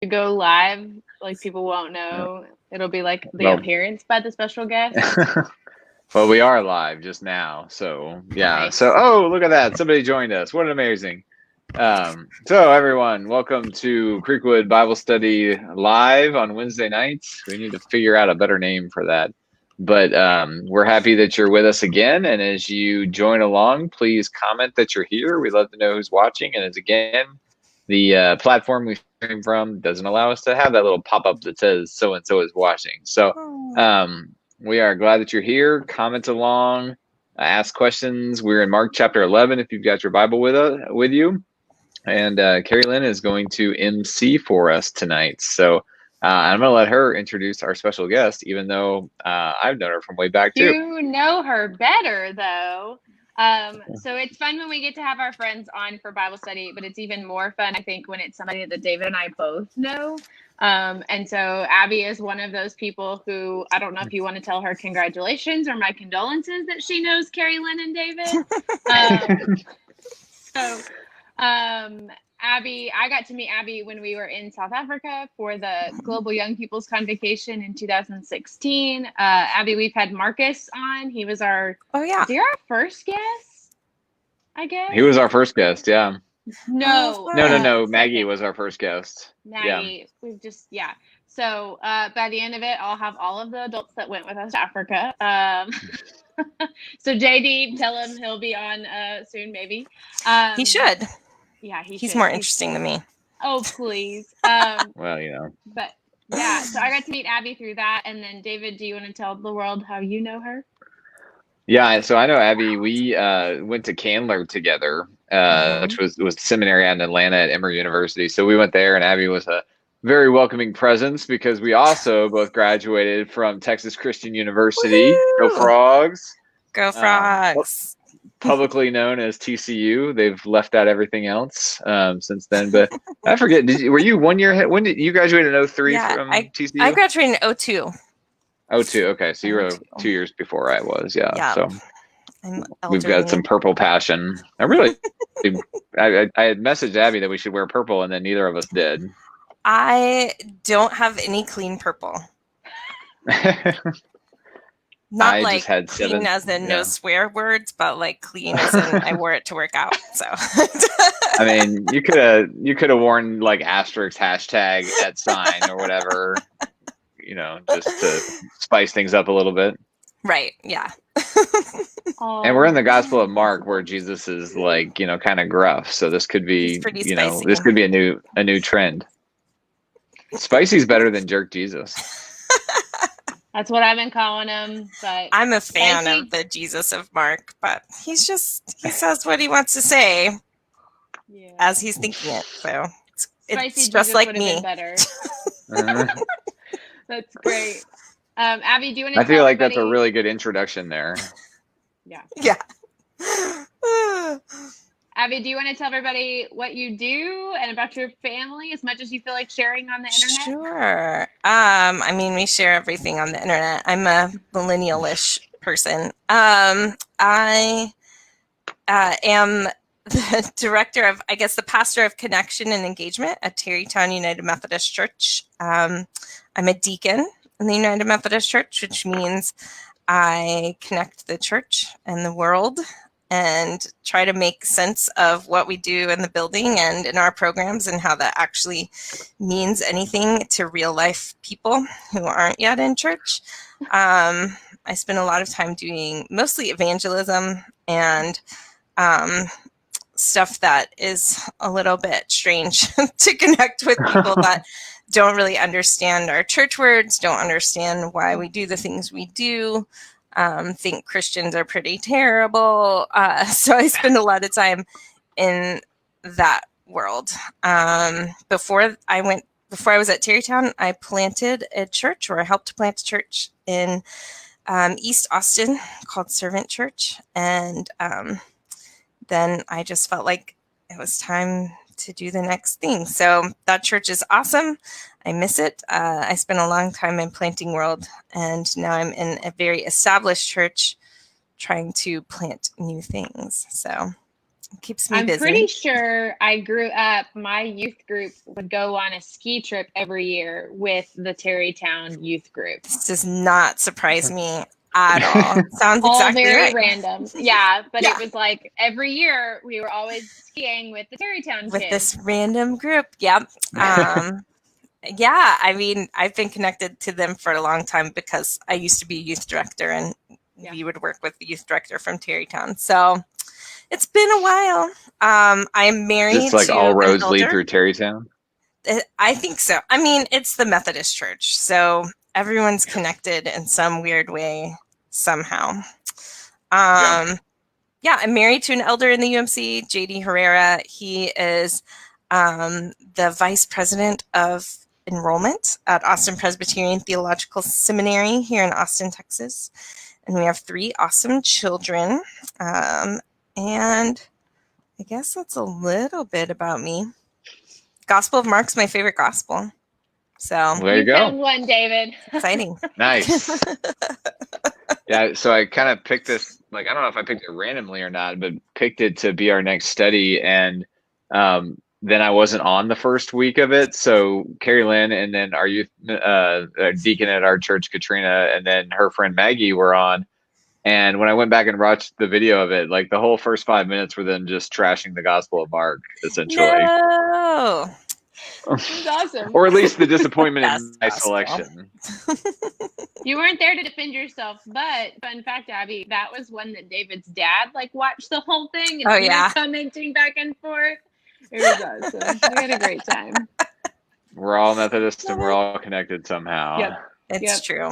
go live, like people won't know. It'll be like the Well, appearance by the special guest. well, we are live just now, so yeah. So, Nice. oh, look at that! Somebody joined us. What an amazing. So everyone, welcome to Creekwood Bible Study live on Wednesday nights. We need to figure out a better name for that. But we're happy that you're with us again. And as you join along, please comment that you're here. We'd love to know who's watching. And as again, the platform we stream from doesn't allow us to have that little pop-up that says so and so is watching. So we are glad that you're here. Comment along, ask questions. We're in Mark chapter 11 if you've got your Bible with you. And Keri Lynn is going to MC for us tonight. So I'm going to let her introduce our special guest, even though I've known her from way back too. You know her better, though. So it's fun when we get to have our friends on for Bible study, but it's even more fun, I think, when it's somebody that David and I both know. And so Abby is one of those people who, I don't know if you want to tell her congratulations or my condolences that she knows Keri Lynn and David. Abby, I got to meet Abby when we were in South Africa for the Global Young People's Convocation in 2016. Abby, we've had Marcus on. He was our, was he our first guest, I guess? He was our first guest, yeah. No. No. Maggie was our first guest. Maggie, yeah. We've just, yeah. So by the end of it, I'll have all of the adults that went with us to Africa. So JD, tell him he'll be on soon, maybe. He should. Yeah, he's more interesting than me. Oh, please. Well, you know. But yeah, so I got to meet Abby through that. And then David, do you want to tell the world how you know her? Yeah, so I know Abby. We went to Candler together, which was seminary out in Atlanta at Emory University. So we went there, and Abby was a very welcoming presence because we also both graduated from Texas Christian University. Woo-hoo! Go Frogs! Go Frogs! Publicly known as TCU. They've left out everything else since then. But I forget. Were you 1 year ahead? When did you graduate in 03 from TCU? I graduated in 02. 02. Okay, so you were 2 years before I was. Yeah. So I'm we've got some purple passion. I had messaged Abby that we should wear purple, and then neither of us did. I don't have any clean purple. Not I like just had clean as in no swear words, but like clean as in I wore it to work out. So I mean, you could have worn like asterisk hashtag at sign or whatever, you know, just to spice things up a little bit. Right. Yeah. And we're in the Gospel of Mark where Jesus is like, you know, kind of gruff. So this could be, you know, this could be a new trend. Spicy's better than jerk Jesus. That's what I've been calling him. But I'm a fan of the Jesus of Mark, but he says what he wants to say as he's thinking it. So it's just like me. Better. That's great. Abby, do you want to? I feel like that's a really good introduction there. Yeah. Abby, do you want to tell everybody what you do and about your family as much as you feel like sharing on the internet? Sure. I mean, we share everything on the internet. I'm a millennial-ish person. I am the director of, I guess, the pastor of connection and engagement at Tarrytown United Methodist Church. I'm a deacon in the United Methodist Church, which means I connect the church and the world and try to make sense of what we do in the building and in our programs and how that actually means anything to real life people who aren't yet in church. I spend a lot of time doing mostly evangelism and stuff that is a little bit strange to connect with people that don't really understand our church words, don't understand why we do the things we do. Think Christians are pretty terrible. So I spend a lot of time in that world. Before I was at Tarrytown, I planted a church, or I helped to plant a church in East Austin called Servant Church. And then I just felt like it was time to do the next thing. So that church is awesome. I miss it. I spent a long time in planting world, and now I'm in a very established church trying to plant new things. So Keeps me I'm busy. pretty sure I grew up, my youth group would go on a ski trip every year with the Terrytown youth group. This does not surprise me at all. Sounds All exactly very right. random. Yeah, but Yeah. it was like every year we were always skiing with the Terrytown With kids. this random group. Yep. Yeah, I mean, I've been connected to them for a long time because I used to be a youth director, and we would work with the youth director from Terrytown. So it's been a while. I'm married Just like to all an roads lead elder. through Terrytown. I think so. I mean, it's the Methodist church, so everyone's connected in some weird way somehow. Yeah, I'm married to an elder in the UMC, JD Herrera. He is the vice president of enrollment at Austin Presbyterian Theological Seminary here in Austin, Texas. And we have 3 awesome children. And I guess that's a little bit about me. Gospel of Mark's my favorite gospel. So There you go. Found one, David. Exciting. Nice. Yeah, so I kind of picked this, like, I don't know if I picked it randomly or not, but picked it to be our next study. And then I wasn't on the first week of it. So Keri, Lynn, and then our youth deacon at our church, Katrina, and then her friend Maggie were on. And when I went back and watched the video of it, like the whole first 5 minutes were them just trashing the Gospel of Mark, essentially. No. That's awesome. Or at least the disappointment in Best my gospel. selection. You weren't there to defend yourself, but fun fact, Abby, that was one that David's dad like watched the whole thing and Oh, he yeah. was commenting back and forth. It was awesome. We had a great time. We're all Methodist and we're all connected somehow. Yep. It's true.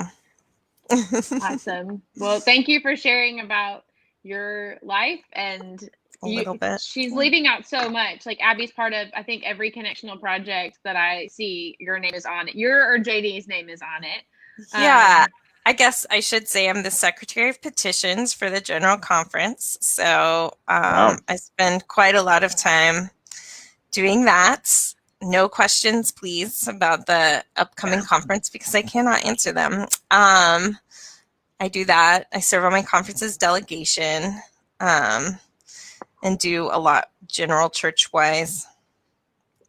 Awesome. Well, thank you for sharing about your life and A little bit. She's leaving out so much. Like Abby's part of, I think, every connectional project that I see, your name is on it. Your or JD's name is on it. Yeah. I guess I should say I'm the Secretary of Petitions for the General Conference. So Wow. I spend quite a lot of time doing that. No questions, please, about the upcoming conference because I cannot answer them. I do that. I serve on my conference's delegation and do a lot general church-wise.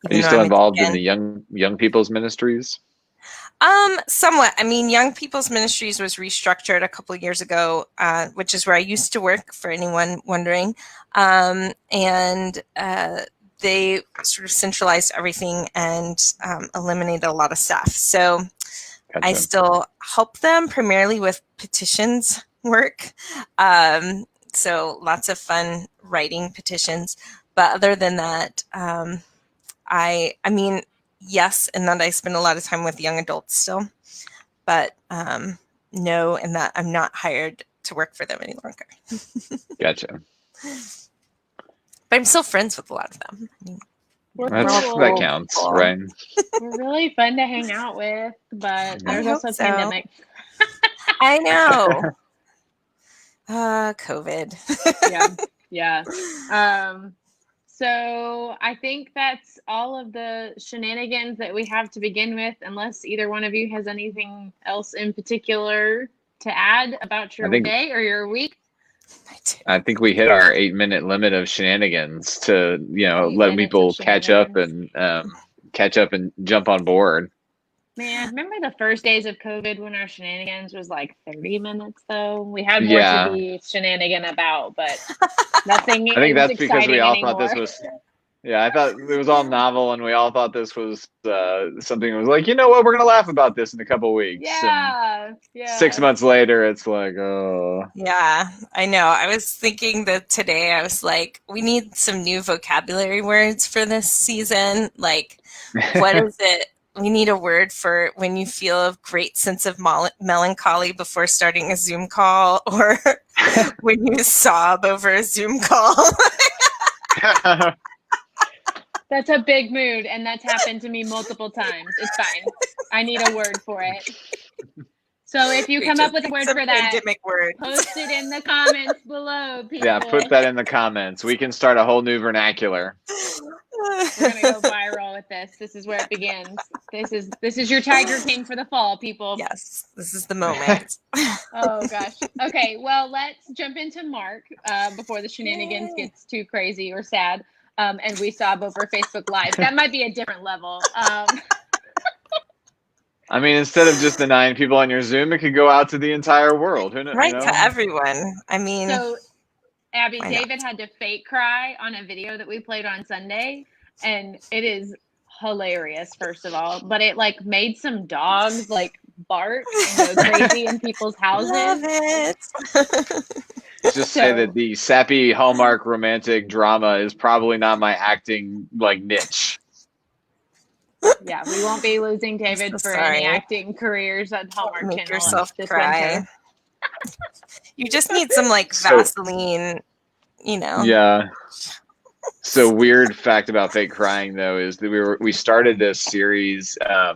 Are you still involved in the young people's ministries? Somewhat. I mean, Young People's Ministries was restructured a couple of years ago, which is where I used to work, for anyone wondering. And they sort of centralized everything and eliminated a lot of staff. So Gotcha. I still help them primarily with petitions work. So lots of fun writing petitions. But other than that, I mean, yes, and that I spend a lot of time with young adults still, but no, and that I'm not hired to work for them any longer. Gotcha. But I'm still friends with a lot of them. I mean, that counts, right? We're really fun to hang out with, but there's also a pandemic. I know. COVID. Yeah. So I think that's all of the shenanigans that we have to begin with, unless either one of you has anything else in particular to add about your day or your week. I think we hit our 8-minute limit of shenanigans to, let people catch up and jump on board. Man, remember the first days of COVID when our shenanigans was like 30 minutes though? We had more to be shenanigan about, but nothing. I think that's because we all anymore. thought this was. Yeah, I thought it was all novel, and we all thought this was something that was like, you know what, we're gonna laugh about this in a couple of weeks. Yeah. 6 months later, it's like, oh. Yeah, I know. I was thinking that today. I was like, we need some new vocabulary words for this season. Like, what is it? We need a word for when you feel a great sense of melancholy before starting a Zoom call, or when you sob over a Zoom call. That's a big mood, and that's happened to me multiple times. It's fine. I need a word for it. So if you come up with a word for that, post it in the comments below, people. Yeah, put that in the comments. We can start a whole new vernacular. We're gonna go viral with this. This is where it begins. This is your Tiger King for the fall, people. Yes, this is the moment. Oh gosh. Okay, well, let's jump into Mark before the shenanigans gets too crazy or sad. And we sob over Facebook Live. That might be a different level. I mean, instead of just the 9 people on your Zoom, it could go out to the entire world. Who knows? Right, to everyone. I mean, so Abby, why David had to fake cry on a video that we played on Sunday, and it is hilarious, first of all. But it like made some dogs like bark and go crazy in people's houses. love it. Just say that the sappy Hallmark romantic drama is probably not my acting like niche. Yeah, we won't be losing David So for sorry. any acting careers on Hallmark Make Channel yourself this cry. winter. You just need some like So- Vaseline, you know. Yeah. So weird fact about fake crying though is that we started this series. I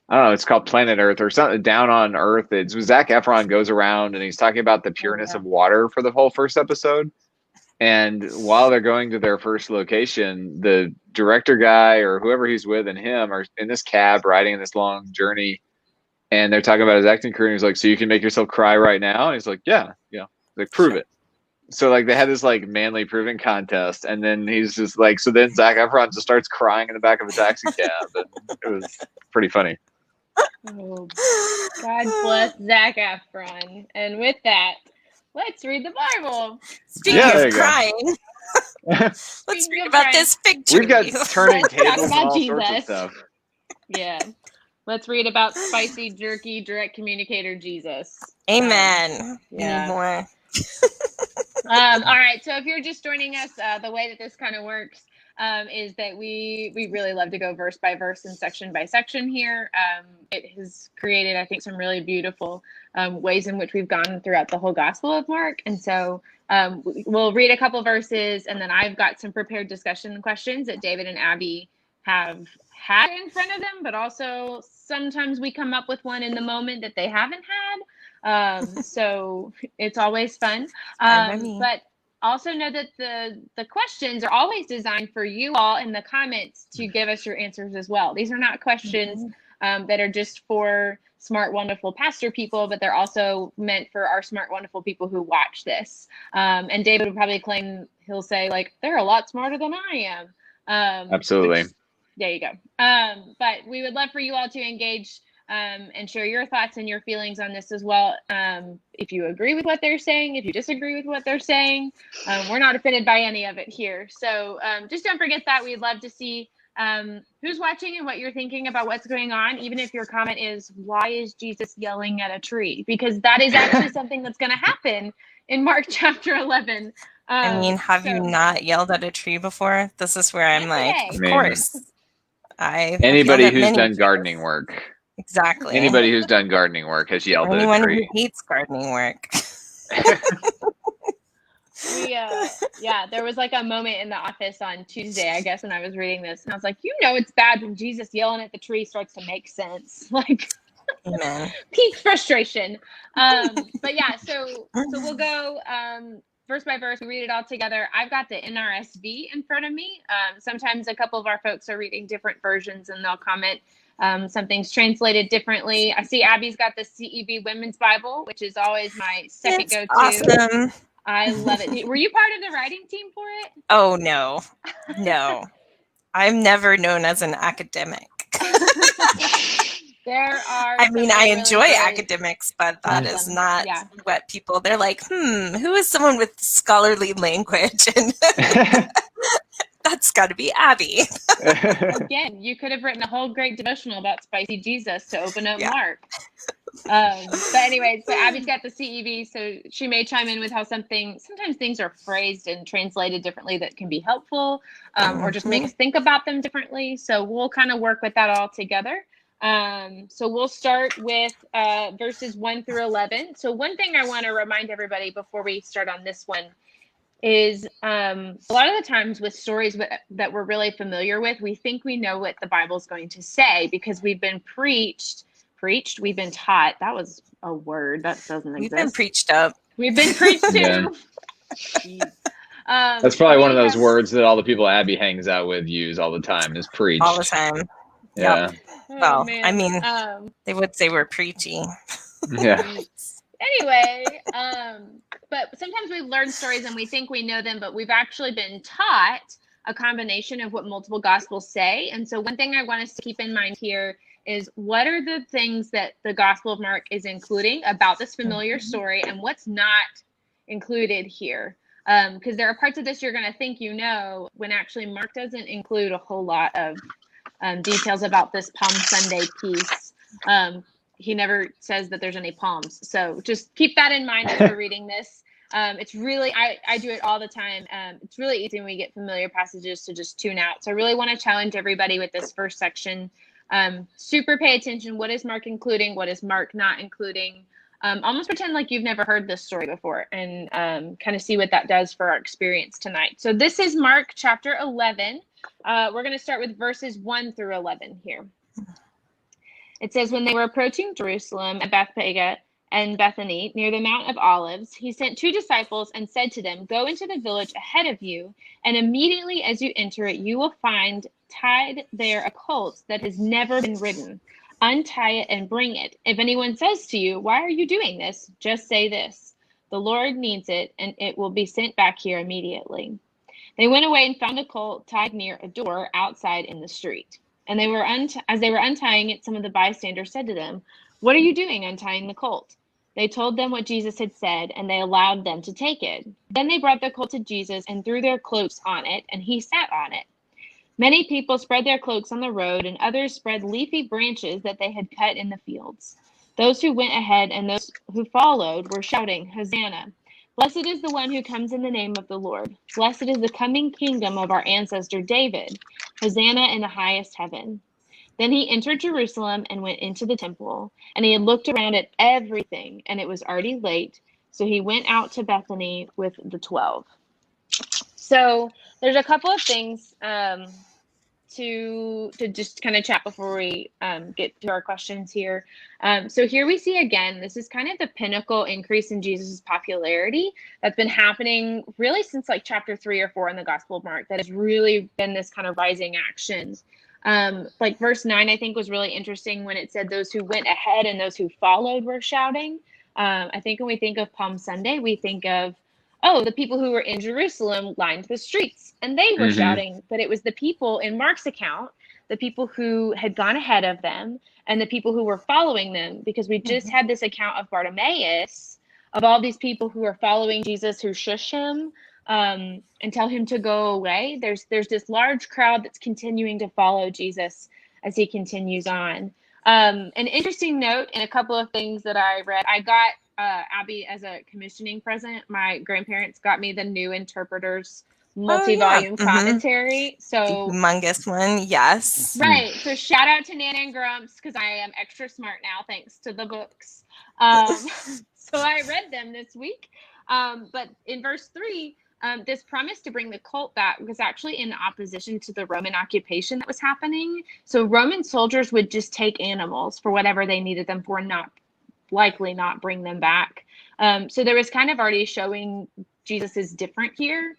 don't know. It's called Planet Earth or something. Down on Earth. It's Zac Efron goes around and he's talking about the pureness of water for the whole first episode. And while they're going to their first location, the director guy or whoever he's with and him are in this cab riding this long journey. And they're talking about his acting career. And he's like, so you can make yourself cry right now? And he's like, yeah. Like, prove it. So like they had this like manly proving contest. And then he's just like, so then Zac Efron just starts crying in the back of a taxi cab. And it was pretty funny. Oh, God bless Zac Efron. And with that, let's read the Bible. Speaking Yeah, there of you go. crying, let's Speaking read of about crying, this fig tree. We've got turning Let's talk tables and about all sorts of Jesus. stuff. Yeah. Let's read about spicy, jerky, direct communicator Jesus. Amen. We Yeah. need more. All right. So if you're just joining us, the way that this kind of works is that we really love to go verse by verse and section by section here. It has created, I think, some really beautiful ways in which we've gone throughout the whole Gospel of Mark. And so we'll read a couple verses, and then I've got some prepared discussion questions that David and Abby have had in front of them, but also sometimes we come up with one in the moment that they haven't had. So it's always fun. But also know that the questions are always designed for you all in the comments to give us your answers as well. These are not questions that are just for smart, wonderful pastor people, but they're also meant for our smart, wonderful people who watch this. And David would probably claim, he'll say, like, they're a lot smarter than I am. Absolutely. There you go. But we would love for you all to engage and share your thoughts and your feelings on this as well. If you agree with what they're saying, if you disagree with what they're saying, we're not offended by any of it here. So just don't forget that. We'd love to see who's watching and what you're thinking about what's going on, even if your comment is, why is Jesus yelling at a tree? Because that is actually something that's going to happen in Mark chapter 11. I mean, have you not yelled at a tree before? This is where I'm like, of course. Anybody who's done gardening work. Exactly. Anybody who's done gardening work has yelled at a tree. Anyone who hates gardening work. There was like a moment in the office on Tuesday, I guess, when I was reading this, and I was like, it's bad when Jesus yelling at the tree starts to make sense. Like, Amen. Peak frustration. But yeah, so we'll go verse by verse. We read it all together. I've got the NRSV in front of me. Sometimes a couple of our folks are reading different versions, and they'll comment something's translated differently. I see Abby's got the CEV Women's Bible, which is always my second go-to. Awesome. I love it. Were you part of the writing team for it? Oh, no. I'm never known as an academic. I enjoy academics, but that is not what people, they're like, who is someone with scholarly language? And that's got to be Abby. Again, you could have written a whole great devotional about spicy Jesus to open up Mark. But anyway, so Abby's got the CEV, so she may chime in with how sometimes things are phrased and translated differently that can be helpful, or just make us think about them differently. So we'll kind of work with that all together. So we'll start with verses 1 through 11. So one thing I want to remind everybody before we start on this one is a lot of the times with stories that we're really familiar with, we think we know what the Bible's going to say because we've been preached, we've been taught. That was a word that doesn't exist. We've been preached up. We've been preached to. That's probably one of we those have, words that all the people Abby hangs out with use all the time is preach. All the time. Yeah. Yep. oh Well, man. I mean, they would say we're preachy. Yeah. Anyway, but sometimes we learn stories and we think we know them, but we've actually been taught a combination of what multiple gospels say. And so one thing I want us to keep in mind here is what are the things that the Gospel of Mark is including about this familiar story and what's not included here. Because there are parts of this you're going to think you know when actually Mark doesn't include a whole lot of details about this Palm Sunday piece. He never says that there's any palms. So just keep that in mind as we're reading this. It's really, I do it all the time. It's really easy when we get familiar passages to just tune out. So I really want to challenge everybody with this first section. Super pay attention. What is Mark including? What is Mark not including? Almost pretend like you've never heard this story before and kind of see what that does for our experience tonight. So this is Mark chapter 11. We're going to start with verses 1 through 11 here. It says, when they were approaching Jerusalem at Bethphage and Bethany near the Mount of Olives, he sent 2 disciples and said to them, go into the village ahead of you, and immediately as you enter it, you will find tied there a colt that has never been ridden. Untie it and bring it. If anyone says to you, why are you doing this? Just say this, the Lord needs it, and it will be sent back here immediately. They went away and found a colt tied near a door outside in the street. And they were as they were untying it, some of the bystanders said to them, what are you doing untying the colt? They told them what Jesus had said, and they allowed them to take it. Then they brought the colt to Jesus and threw their cloaks on it, and he sat on it. Many people spread their cloaks on the road, and others spread leafy branches that they had cut in the fields. Those who went ahead and those who followed were shouting, Hosanna! Blessed is the one who comes in the name of the Lord. Blessed is the coming kingdom of our ancestor David. Hosanna in the highest heaven. Then he entered Jerusalem and went into the temple, and he had looked around at everything, and it was already late. So he went out to Bethany with the 12. So there's a couple of things to just kind of chat before we get to our questions here. So here we see again, this is kind of the pinnacle increase in Jesus's popularity that's been happening really since like chapter 3 or 4 in the Gospel of Mark. That has really been this kind of rising action. Like verse 9, I think was really interesting when it said those who went ahead and those who followed were shouting. I think when we think of Palm Sunday, we think of, oh, the people who were in Jerusalem lined the streets and they were shouting, but it was the people in Mark's account, the people who had gone ahead of them and the people who were following them, because we just had this account of Bartimaeus, of all these people who are following Jesus, who shush him and tell him to go away. There's this large crowd that's continuing to follow Jesus as he continues on. An interesting note in a couple of things that I read, I got Abby as a commissioning present. My grandparents got me the New Interpreter's multi-volume commentary. So humongous one, yes. Right. So shout out to Nana and Grumps because I am extra smart now thanks to the books. So I read them this week. But in verse 3, this promise to bring the colt back was actually in opposition to the Roman occupation that was happening. So Roman soldiers would just take animals for whatever they needed them for, and likely not bring them back. So there was kind of already showing Jesus is different here.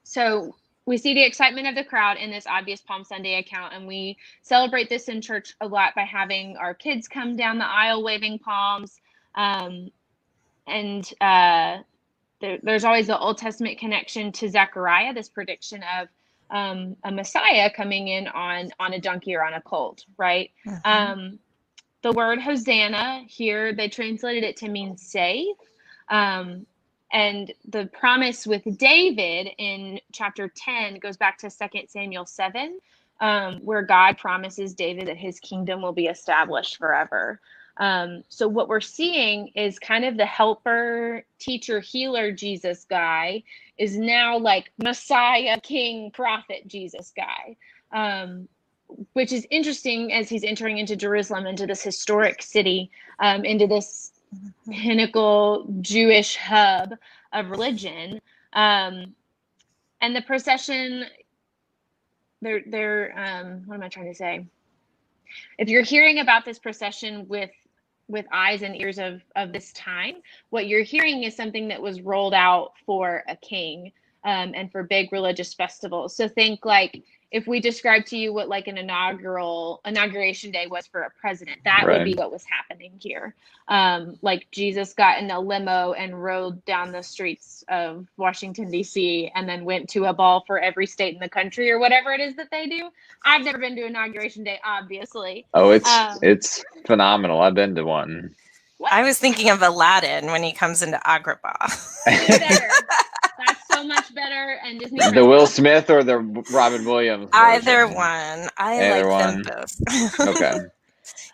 So we see the excitement of the crowd in this obvious Palm Sunday account, and we celebrate this in church a lot by having our kids come down the aisle waving palms. There's always the Old Testament connection to Zechariah, this prediction of a Messiah coming in on a donkey or on a colt, right? The word Hosanna here, they translated it to mean save. And the promise with David in chapter 10 goes back to 2 Samuel 7, where God promises David that his kingdom will be established forever. So what we're seeing is kind of the helper, teacher, healer Jesus guy is now like Messiah, king, prophet Jesus guy. Which is interesting as he's entering into Jerusalem, into this historic city, into this pinnacle Jewish hub of religion. And the procession, they're what am I trying to say? If you're hearing about this procession with with eyes and ears of this time. What you're hearing is something that was rolled out for a king, and for big religious festivals. So think like if we describe to you what like an inauguration day was for a president, that would be what was happening here. Like Jesus got in a limo and rode down the streets of Washington, D.C., and then went to a ball for every state in the country or whatever it is that they do. I've never been to inauguration day, obviously. Oh, it's phenomenal. I've been to one. What? I was thinking of Aladdin when he comes into Agrabah. Better. That's so much better. And Disney. The Will Smith or the Robin Williams? Either one. I like them both. Okay.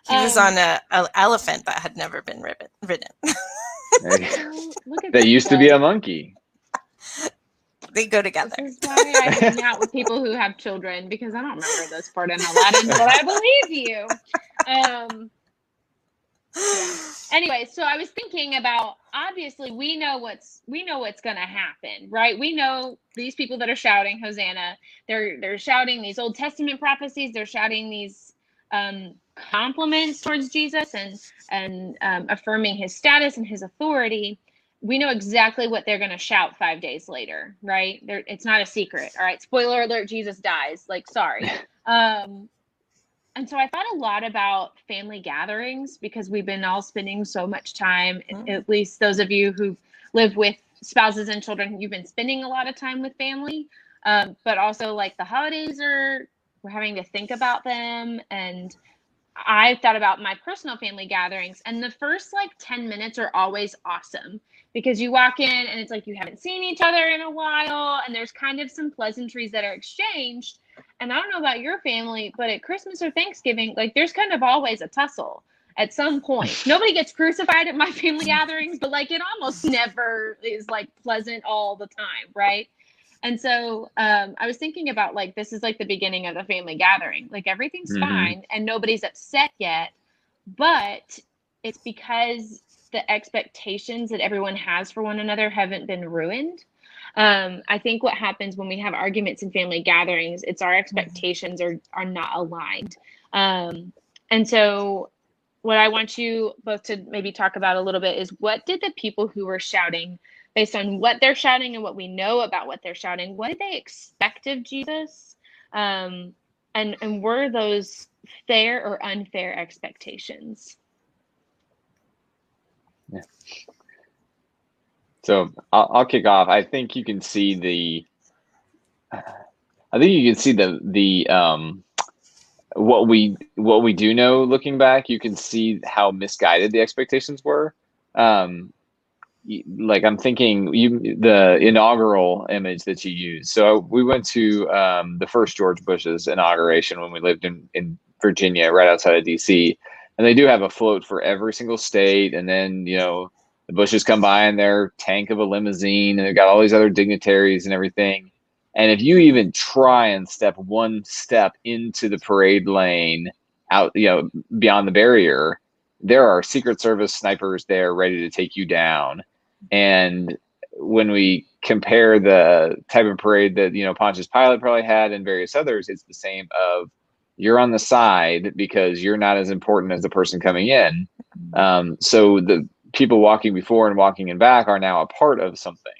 He was on an elephant that had never been ridden. That used to be a monkey. They go together. This is why I hang out with people who have children, because I don't remember this part in Aladdin, but I believe you. Yeah. Anyway, so I was thinking about, obviously we know what's going to happen, right? We know these people that are shouting Hosanna, they're shouting these Old Testament prophecies, they're shouting these compliments towards Jesus and affirming his status and his authority. We know exactly what they're going to shout 5 days later, right? It's not a secret. All right. Spoiler alert, Jesus dies. Like, sorry. And so I thought a lot about family gatherings, because we've been all spending so much time, at least those of you who live with spouses and children, you've been spending a lot of time with family. But also like the holidays we're having to think about them. And I thought about my personal family gatherings, and the first like 10 minutes are always awesome, because you walk in and it's like you haven't seen each other in a while, and there's kind of some pleasantries that are exchanged. And I don't know about your family, but at Christmas or Thanksgiving, like there's kind of always a tussle at some point. Nobody gets crucified at my family gatherings, but like it almost never is like pleasant all the time, right? And so I was thinking about like, this is like the beginning of the family gathering. Like everything's fine and nobody's upset yet, but it's because the expectations that everyone has for one another haven't been ruined. I think what happens when we have arguments in family gatherings, it's our expectations are not aligned. And so what I want you both to maybe talk about a little bit is, what did the people who were shouting, based on what they're shouting and what we know about what they're shouting, what did they expect of Jesus? And were those fair or unfair expectations? Yeah. So I'll kick off. I think you can see the what we do know looking back. You can see how misguided the expectations were. Like I'm thinking the inaugural image that you used. So we went to the first George Bush's inauguration when we lived in Virginia, right outside of DC, and they do have a float for every single state, and then the Bushes come by in their tank of a limousine, and they've got all these other dignitaries and everything. And if you even try and step one step into the parade lane out, beyond the barrier, there are Secret Service snipers there ready to take you down. And when we compare the type of parade that, Pontius Pilate probably had and various others, it's the same of, you're on the side because you're not as important as the person coming in. So the people walking before and walking in back are now a part of something,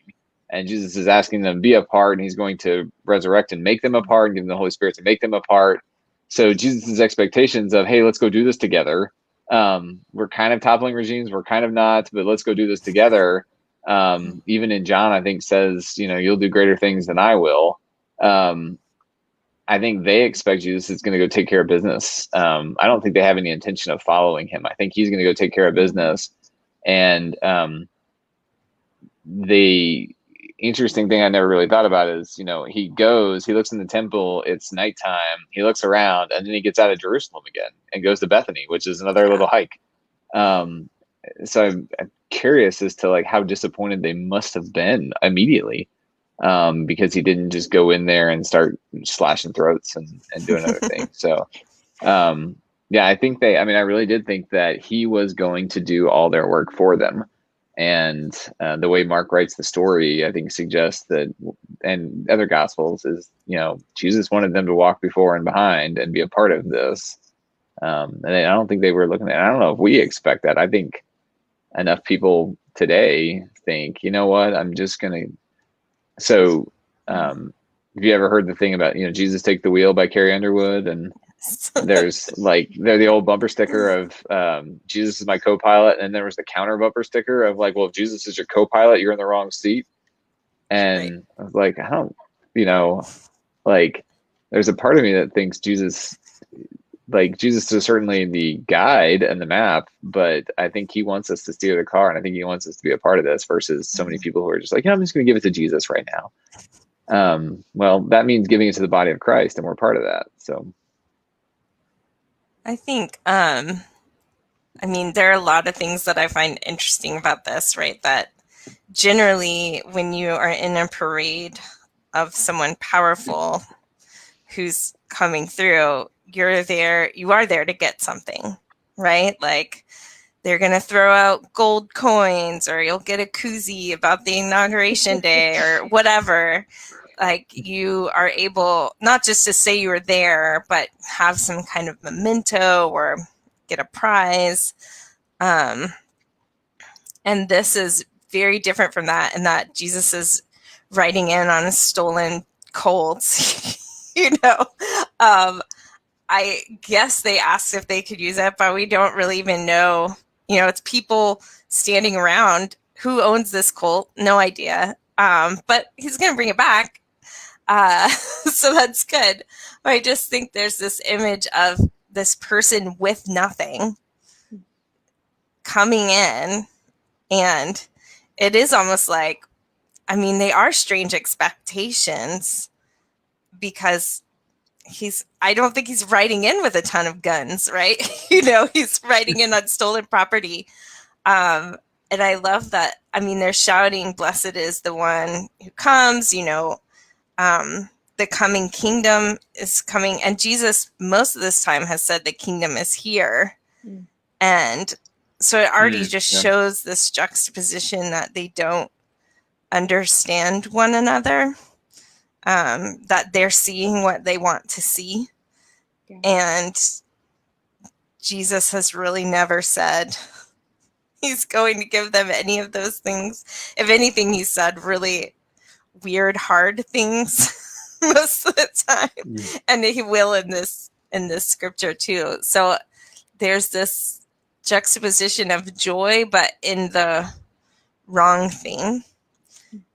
and Jesus is asking them to be a part, and he's going to resurrect and make them a part and give them the Holy Spirit to make them a part. So Jesus's expectations of, hey, let's go do this together. We're kind of toppling regimes, we're kind of not, but let's go do this together. Even in John, I think says, you'll do greater things than I will. I think they expect Jesus is going to go take care of business. I don't think they have any intention of following him. I think he's going to go take care of business. And the interesting thing I never really thought about is, he looks in the temple, it's nighttime, he looks around, and then he gets out of Jerusalem again and goes to Bethany, which is another little hike. So I'm curious as to like how disappointed they must have been immediately, because he didn't just go in there and start slashing throats and doing other things. So yeah, I really did think that he was going to do all their work for them. And the way Mark writes the story, I think suggests that, and other gospels, is, Jesus wanted them to walk before and behind and be a part of this. And I don't think they were looking at it. I don't know if we expect that. I think enough people today think, you know what, I'm just going to. So have you ever heard the thing about, Jesus Take the Wheel by Carrie Underwood? And there's they're the old bumper sticker of Jesus is my co-pilot. And there was the counter bumper sticker of like, well, if Jesus is your co-pilot, you're in the wrong seat. And I was like, I don't, like there's a part of me that thinks Jesus is certainly the guide and the map, but I think he wants us to steer the car, and I think he wants us to be a part of this versus so many people who are just like, I'm just going to give it to Jesus right now. Well, that means giving it to the body of Christ, and we're part of that. So I think, there are a lot of things that I find interesting about this, right? That generally when you are in a parade of someone powerful who's coming through, you are there to get something, right? Like they're going to throw out gold coins, or you'll get a koozie about the inauguration day or whatever. Like you are able not just to say you were there, but have some kind of memento or get a prize. And this is very different from that, in that Jesus is riding in on a stolen colts. I guess they asked if they could use it, but we don't really even know. It's people standing around. Who owns this colt? No idea. But he's going to bring it back. So that's good. But I just think there's this image of this person with nothing coming in, and it is almost like, they are strange expectations, because I don't think he's riding in with a ton of guns, right? He's riding in on stolen property. And I love that. They're shouting, "Blessed is the one who comes," the coming kingdom is coming. And Jesus, most of this time, has said the kingdom is here. Mm. And so it already shows this juxtaposition that they don't understand one another. That they're seeing what they want to see. Yeah. And Jesus has really never said he's going to give them any of those things. If anything, he said really weird, hard things most of the time. Mm. And he will in this scripture too. So there's this juxtaposition of joy, but in the wrong thing.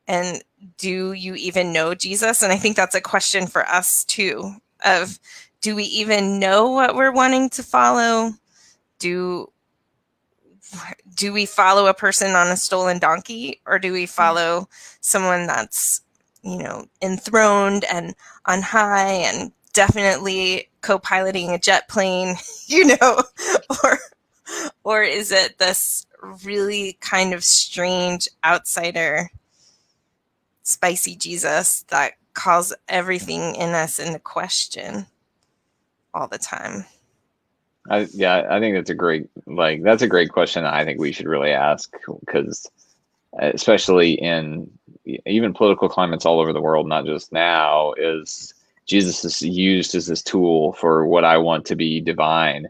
And do you even know Jesus? And I think that's a question for us too, of do we even know what we're wanting to follow? Do we follow a person on a stolen donkey, or do we follow someone that's, enthroned and on high and definitely co-piloting a jet plane, or is it this really kind of strange outsider, spicy Jesus that calls everything in us into question all the time? I think that's a great question. I think we should really ask, because especially in even political climates all over the world, not just now, is Jesus is used as this tool for what I want to be divine.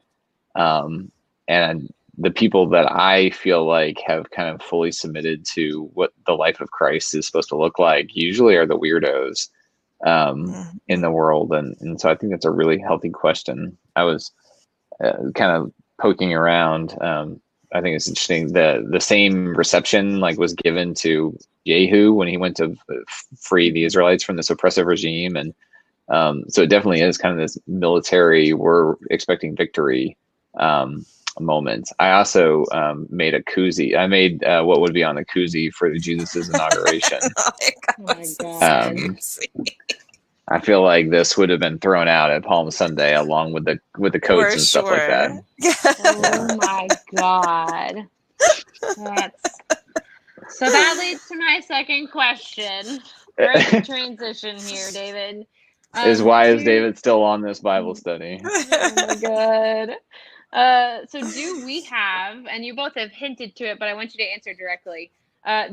And the people that I feel like have kind of fully submitted to what the life of Christ is supposed to look like usually are the weirdos in the world. And so I think that's a really healthy question. I was kind of poking around. I think it's interesting. The same reception was given to Jehu when he went to free the Israelites from this oppressive regime. And so it definitely is kind of this military, we're expecting victory moment. I also made a koozie. I made what would be on the koozie for Jesus' inauguration. Oh my God. I feel like this would have been thrown out at Palm Sunday along with the coats and stuff like that. Oh my God. So that leads to my second question. Great transition here, David. Why is David still on this Bible study? Oh my God. So do we have, and you both have hinted to it, but I want you to answer directly.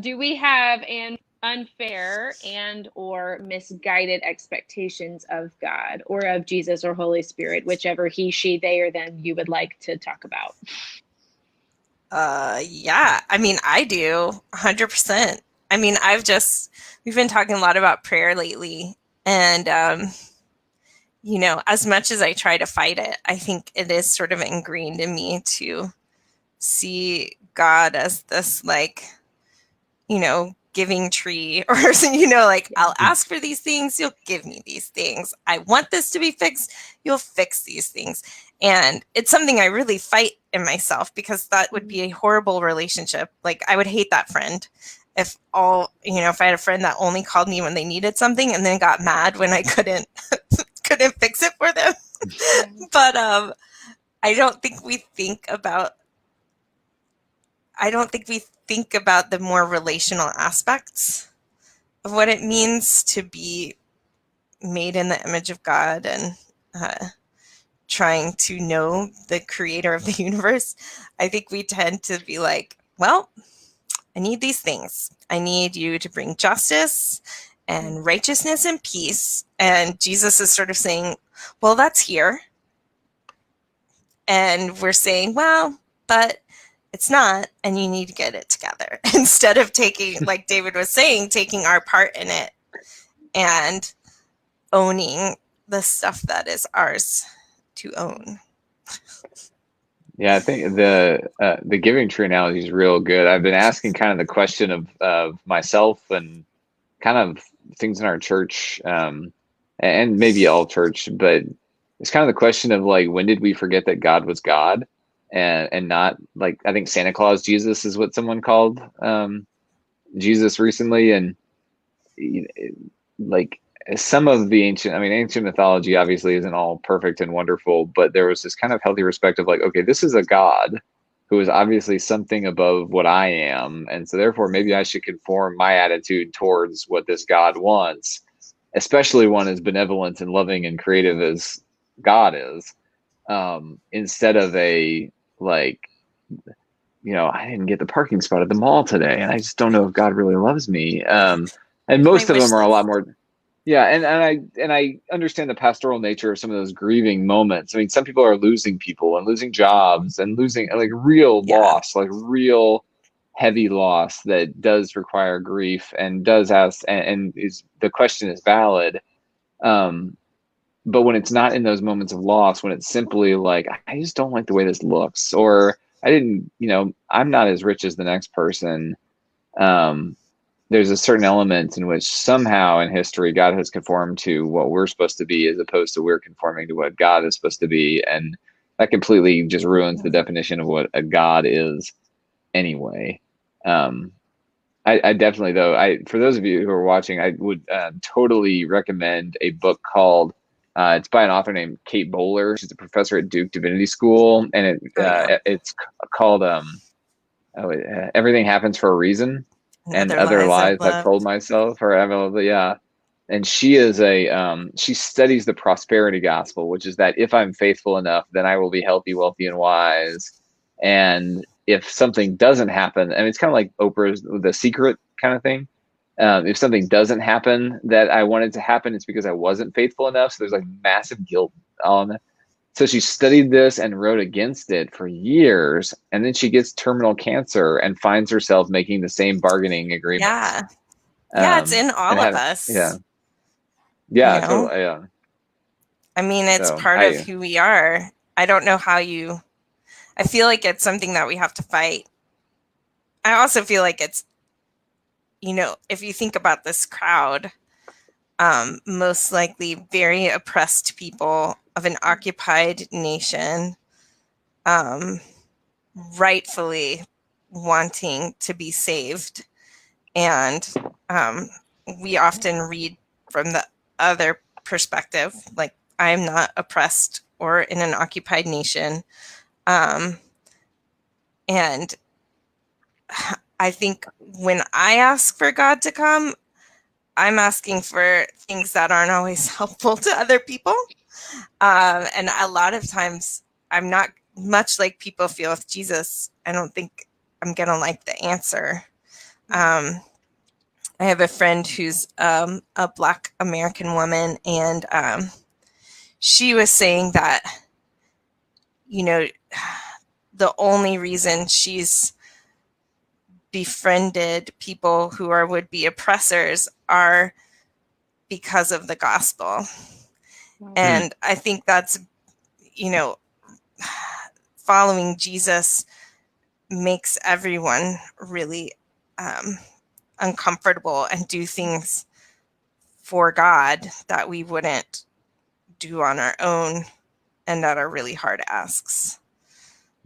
Do we have, and unfair and or misguided expectations of God or of Jesus or Holy Spirit, whichever he, she, they, or them you would like to talk about. Yeah, I mean, I do 100%. I mean, we've been talking a lot about prayer lately, and you know, as much as I try to fight it, I think it is sort of ingrained in me to see God as this, like, you know, giving tree, or, you know, like, I'll ask for these things, you'll give me these things. I want this to be fixed, you'll fix these things. And it's something I really fight in myself, because that would be a horrible relationship. Like, I would hate that friend if if I had a friend that only called me when they needed something and then got mad when I couldn't fix it for them. But I don't think we think about the more relational aspects of what it means to be made in the image of God, and trying to know the creator of the universe. I think we tend to be like, well, I need these things. I need you to bring justice and righteousness and peace. And Jesus is sort of saying, well, that's here. And we're saying, well, but it's not, and you need to get it together. Instead of taking, like David was saying, taking our part in it and owning the stuff that is ours to own. Yeah, I think the giving tree analogy is real good. I've been asking kind of the question of myself and kind of things in our church, and maybe all church, but it's kind of the question of, like, when did we forget that God was God, and not, like, I think Santa Claus Jesus is what someone called Jesus recently, and like, some of the ancient mythology obviously isn't all perfect and wonderful, but there was this kind of healthy respect of, like, okay, this is a God who is obviously something above what I am, and so therefore maybe I should conform my attitude towards what this God wants, especially one as benevolent and loving and creative as God is, instead of a, like, I didn't get the parking spot at the mall today, and I just don't know if God really loves me. And most of them are a lot more. Yeah, and I understand the pastoral nature of some of those grieving moments. I mean, some people are losing people and losing jobs and losing, like, real loss, like real heavy loss that does require grief and does ask, and is, the question is valid. But when it's not in those moments of loss, when it's simply like, I just don't like the way this looks, or I didn't, I'm not as rich as the next person. There's a certain element in which somehow in history God has conformed to what we're supposed to be, as opposed to we're conforming to what God is supposed to be, and that completely just ruins the definition of what a God is anyway. I definitely, though, for those of you who are watching, I would totally recommend a book called, it's by an author named Kate Bowler. She's a professor at Duke Divinity School, and it's called Everything Happens for a Reason, and Other Lies I've Told Myself, yeah. And she is she studies the prosperity gospel, which is that if I'm faithful enough, then I will be healthy, wealthy, and wise. And if something doesn't happen, and it's kind of like Oprah's The Secret kind of thing. If something doesn't happen that I wanted to happen, it's because I wasn't faithful enough. So there's, like, massive guilt on that. So she studied this and wrote against it for years, and then she gets terminal cancer and finds herself making the same bargaining agreements. Yeah, it's in all of us. Yeah, totally. Yeah. I mean, it's part of who we are. I don't know how I feel like it's something that we have to fight. I also feel like it's, if you think about this crowd, most likely very oppressed people of an occupied nation, rightfully wanting to be saved. And we often read from the other perspective, like, I'm not oppressed or in an occupied nation. And I think when I ask for God to come, I'm asking for things that aren't always helpful to other people. And a lot of times I'm not much like people feel with Jesus. I don't think I'm going to like the answer. And I have a friend who's a Black American woman, and she was saying that, you know, the only reason she's befriended people who are would-be oppressors are because of the gospel. And I think that's, you know, following Jesus makes everyone really uncomfortable and do things for God that we wouldn't do on our own and that are really hard asks,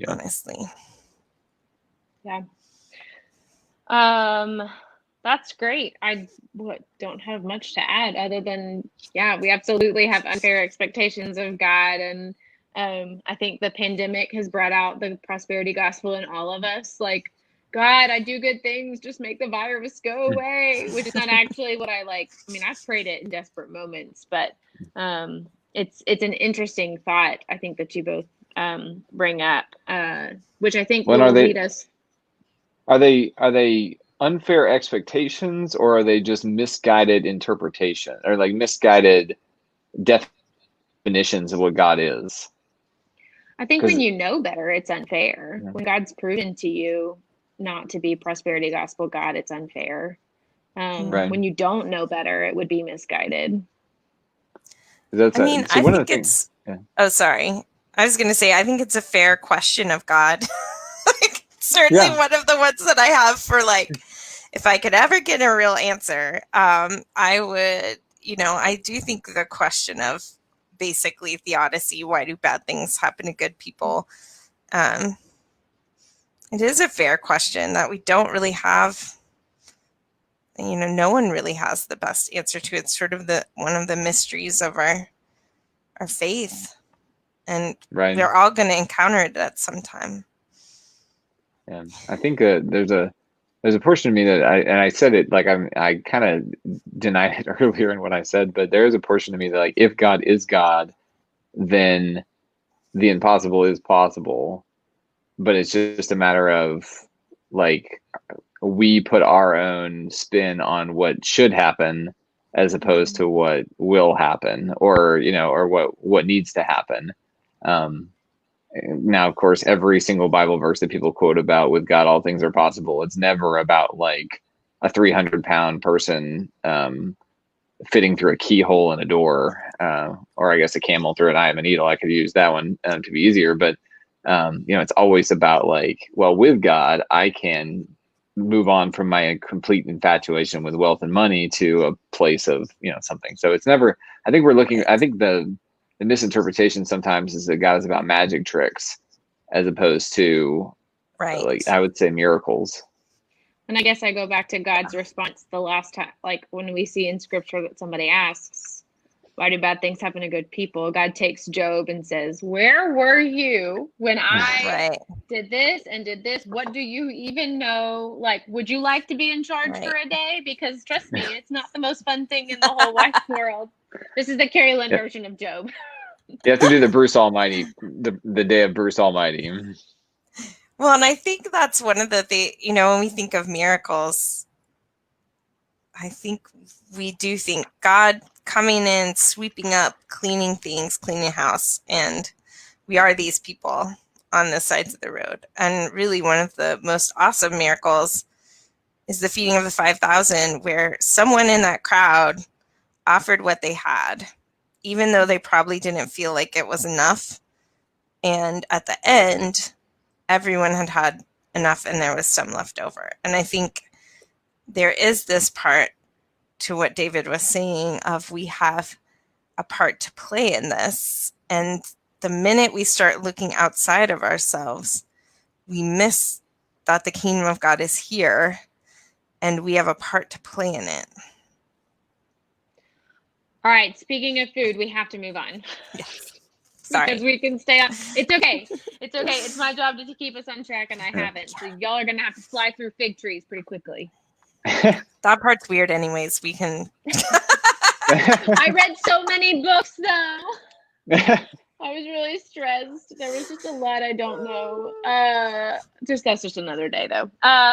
honestly. Yeah. That's great. I don't have much to add other than, yeah, we absolutely have unfair expectations of God. And I think the pandemic has brought out the prosperity gospel in all of us. Like, God, I do good things, just make the virus go away, which is not actually what I like. I mean, I've prayed it in desperate moments, but it's an interesting thought, I think, that you both bring up, which I think will lead us. Are they unfair expectations, or are they just misguided interpretation, or like misguided definitions of what God is? I think when you know better, it's unfair. When God's proven to you not to be prosperity gospel God, it's unfair. When you don't know better, it would be misguided. I think it's. Oh, sorry. I was going to say, I think it's a fair question of God. Certainly one of the ones that I have for, like, if I could ever get a real answer, I would, you know, I do think the question of basically theodicy, why do bad things happen to good people? It is a fair question that we don't really have, you know, no one really has the best answer to. It's sort of one of the mysteries of our faith, and we're all going to encounter it at some time. Yeah, I think there's a portion of me that I said it like I kind of denied it earlier in what I said, but there is a portion of me that, like, if God is God, then the impossible is possible, but it's just a matter of, like, we put our own spin on what should happen as opposed to what will happen, or, you know, or what needs to happen. Now, of course, every single Bible verse that people quote about with God, all things are possible. It's never about, like, a 300-pound person fitting through a keyhole in a door, or I guess a camel through an eye of a needle. I could use that one to be easier, but you know, it's always about, like, well, with God, I can move on from my complete infatuation with wealth and money to a place of, you know, something. So it's never. I think the misinterpretation sometimes is that God is about magic tricks as opposed to, like, I would say, miracles. And I guess I go back to God's response the last time, like when we see in scripture that somebody asks, why do bad things happen to good people? God takes Job and says, where were you when I did this and did this? What do you even know? Like, would you like to be in charge for a day? Because trust me, it's not the most fun thing in the whole wide world. This is the Keri Lynn version of Job. You have to do the Bruce Almighty, the day of Bruce Almighty. Well, and I think that's one of you know, when we think of miracles, I think we do think God coming in, sweeping up, cleaning things, cleaning house, and we are these people on the sides of the road. And really, one of the most awesome miracles is the feeding of the 5,000, where someone in that crowd offered what they had, even though they probably didn't feel like it was enough. And at the end, everyone had enough and there was some left over. And I think there is this part to what David was saying of we have a part to play in this. And the minute we start looking outside of ourselves, we miss that the kingdom of God is here and we have a part to play in it. All right, speaking of food, we have to move on. Yes. Sorry. Because we can stay on. It's okay. It's okay. It's my job to keep us on track, and I haven't. So y'all are going to have to fly through fig trees pretty quickly. That part's weird anyways. We can. I read so many books, though. I was really stressed. There was just a lot I don't know. That's just another day, though.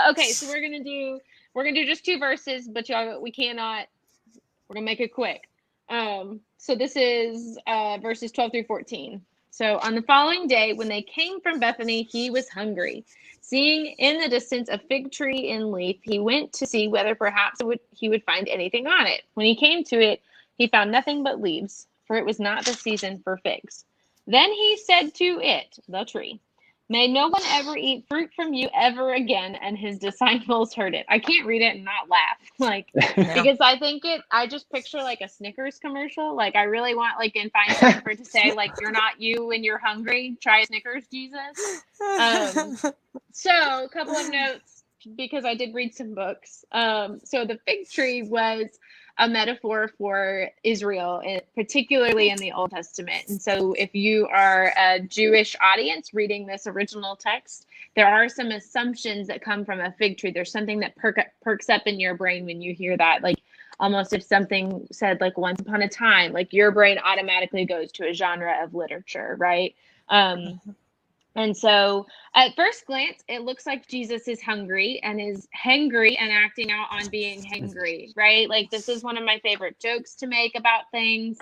Okay, so we're going to do we're going to do just 2 verses, but y'all, we're going to make it quick. So this is verses 12 through 14. So on the following day, when they came from Bethany, he was hungry. Seeing in the distance a fig tree in leaf, he went to see whether perhaps he would find anything on it. When he came to it, he found nothing but leaves, for it was not the season for figs. Then he said to it, the tree, "May no one ever eat fruit from you ever again." And his disciples heard it. I can't read it and not laugh, because I just picture like a Snickers commercial. Like I really want in Find Something for it to say "You're not you when you're hungry. Try Snickers, Jesus." So a couple of notes because I did read some books. So the fig tree was a metaphor for Israel, particularly in the Old Testament. And so if you are a Jewish audience reading this original text, there are some assumptions that come from a fig tree. There's something that perks up in your brain when you hear that, almost if something said once upon a time, your brain automatically goes to a genre of literature, right? And so at first glance, it looks like Jesus is hungry and is hangry and acting out on being hangry, right? This is one of my favorite jokes to make about things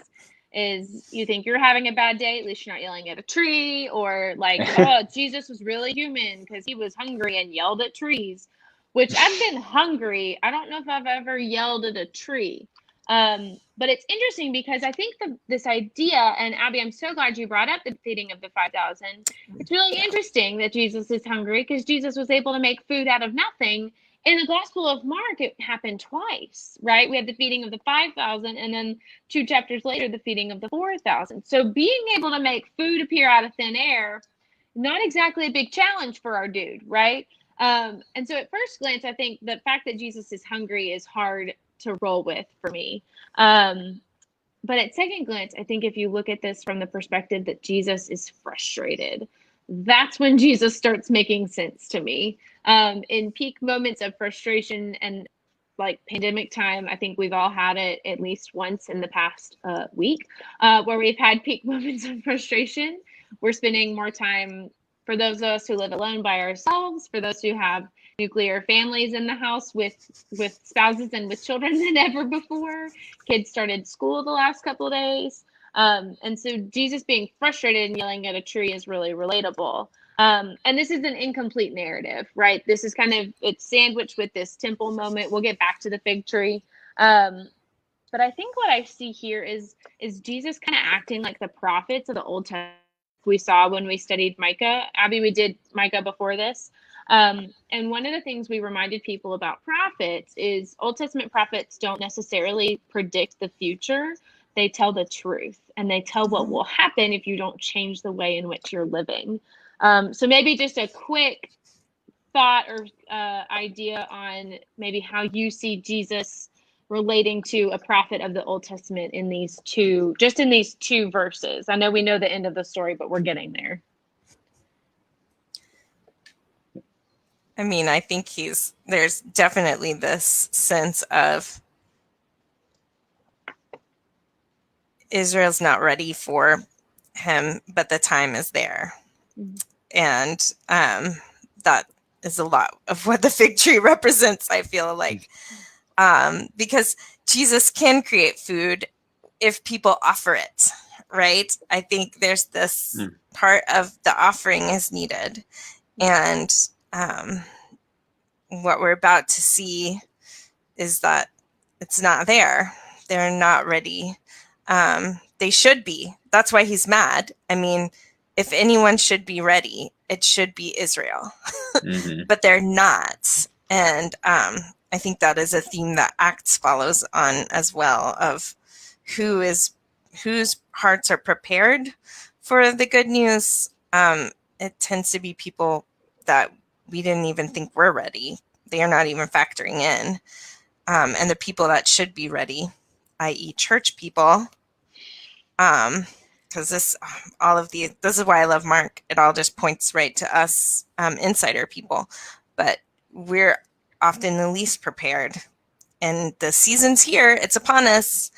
is you think you're having a bad day, at least you're not yelling at a tree, or oh, Jesus was really human because he was hungry and yelled at trees, which I've been hungry. I don't know if I've ever yelled at a tree. But it's interesting because I think this idea, and Abby, I'm so glad you brought up the feeding of the 5,000. It's really interesting that Jesus is hungry because Jesus was able to make food out of nothing. In the Gospel of Mark, it happened twice, right? We had the feeding of the 5,000, and then 2 chapters later, the feeding of the 4,000. So being able to make food appear out of thin air, not exactly a big challenge for our dude, right? And so at first glance, I think the fact that Jesus is hungry is hard to roll with for me. But at second glance, I think if you look at this from the perspective that Jesus is frustrated, that's when Jesus starts making sense to me. In peak moments of frustration and pandemic time, I think we've all had it at least once in the past week where we've had peak moments of frustration. We're spending more time, for those of us who live alone, by ourselves, for those who have nuclear families in the house with spouses and with children than ever before. Kids started school the last couple of days. And so Jesus being frustrated and yelling at a tree is really relatable. And this is an incomplete narrative, right? This is it's sandwiched with this temple moment. We'll get back to the fig tree. But I think what I see here is Jesus kind of acting like the prophets of the Old Testament we saw when we studied Micah. Abby, we did Micah before this. And one of the things we reminded people about prophets is Old Testament prophets don't necessarily predict the future. They tell the truth, and they tell what will happen if you don't change the way in which you're living. So maybe just a quick thought or idea on maybe how you see Jesus relating to a prophet of the Old Testament in these 2 verses. I know we know the end of the story, but we're getting there. I mean, I think there's definitely this sense of Israel's not ready for him, but the time is there. Mm-hmm. And that is a lot of what the fig tree represents, I feel like. Because Jesus can create food if people offer it, right? I think there's this part of the offering is needed. And what we're about to see is that it's not there. They're not ready. They should be. That's why he's mad. I mean, if anyone should be ready, it should be Israel. But they're not. And I think that is a theme that Acts follows on as well, of whose hearts are prepared for the good news. It tends to be people that we didn't even think were ready. They are not even factoring in. And the people that should be ready, i.e. church people, because this is why I love Mark. It all just points right to us insider people. But we're often the least prepared. And the season's here. It's upon us.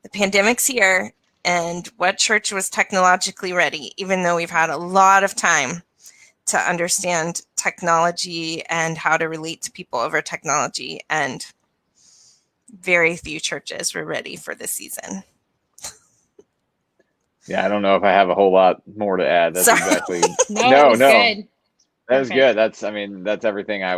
The pandemic's here. And what church was technologically ready, even though we've had a lot of time to understand technology and how to relate to people over technology. And very few churches were ready for this season. Yeah, I don't know if I have a whole lot more to add. That's exactly No. Good. That was good. That's everything that's everything I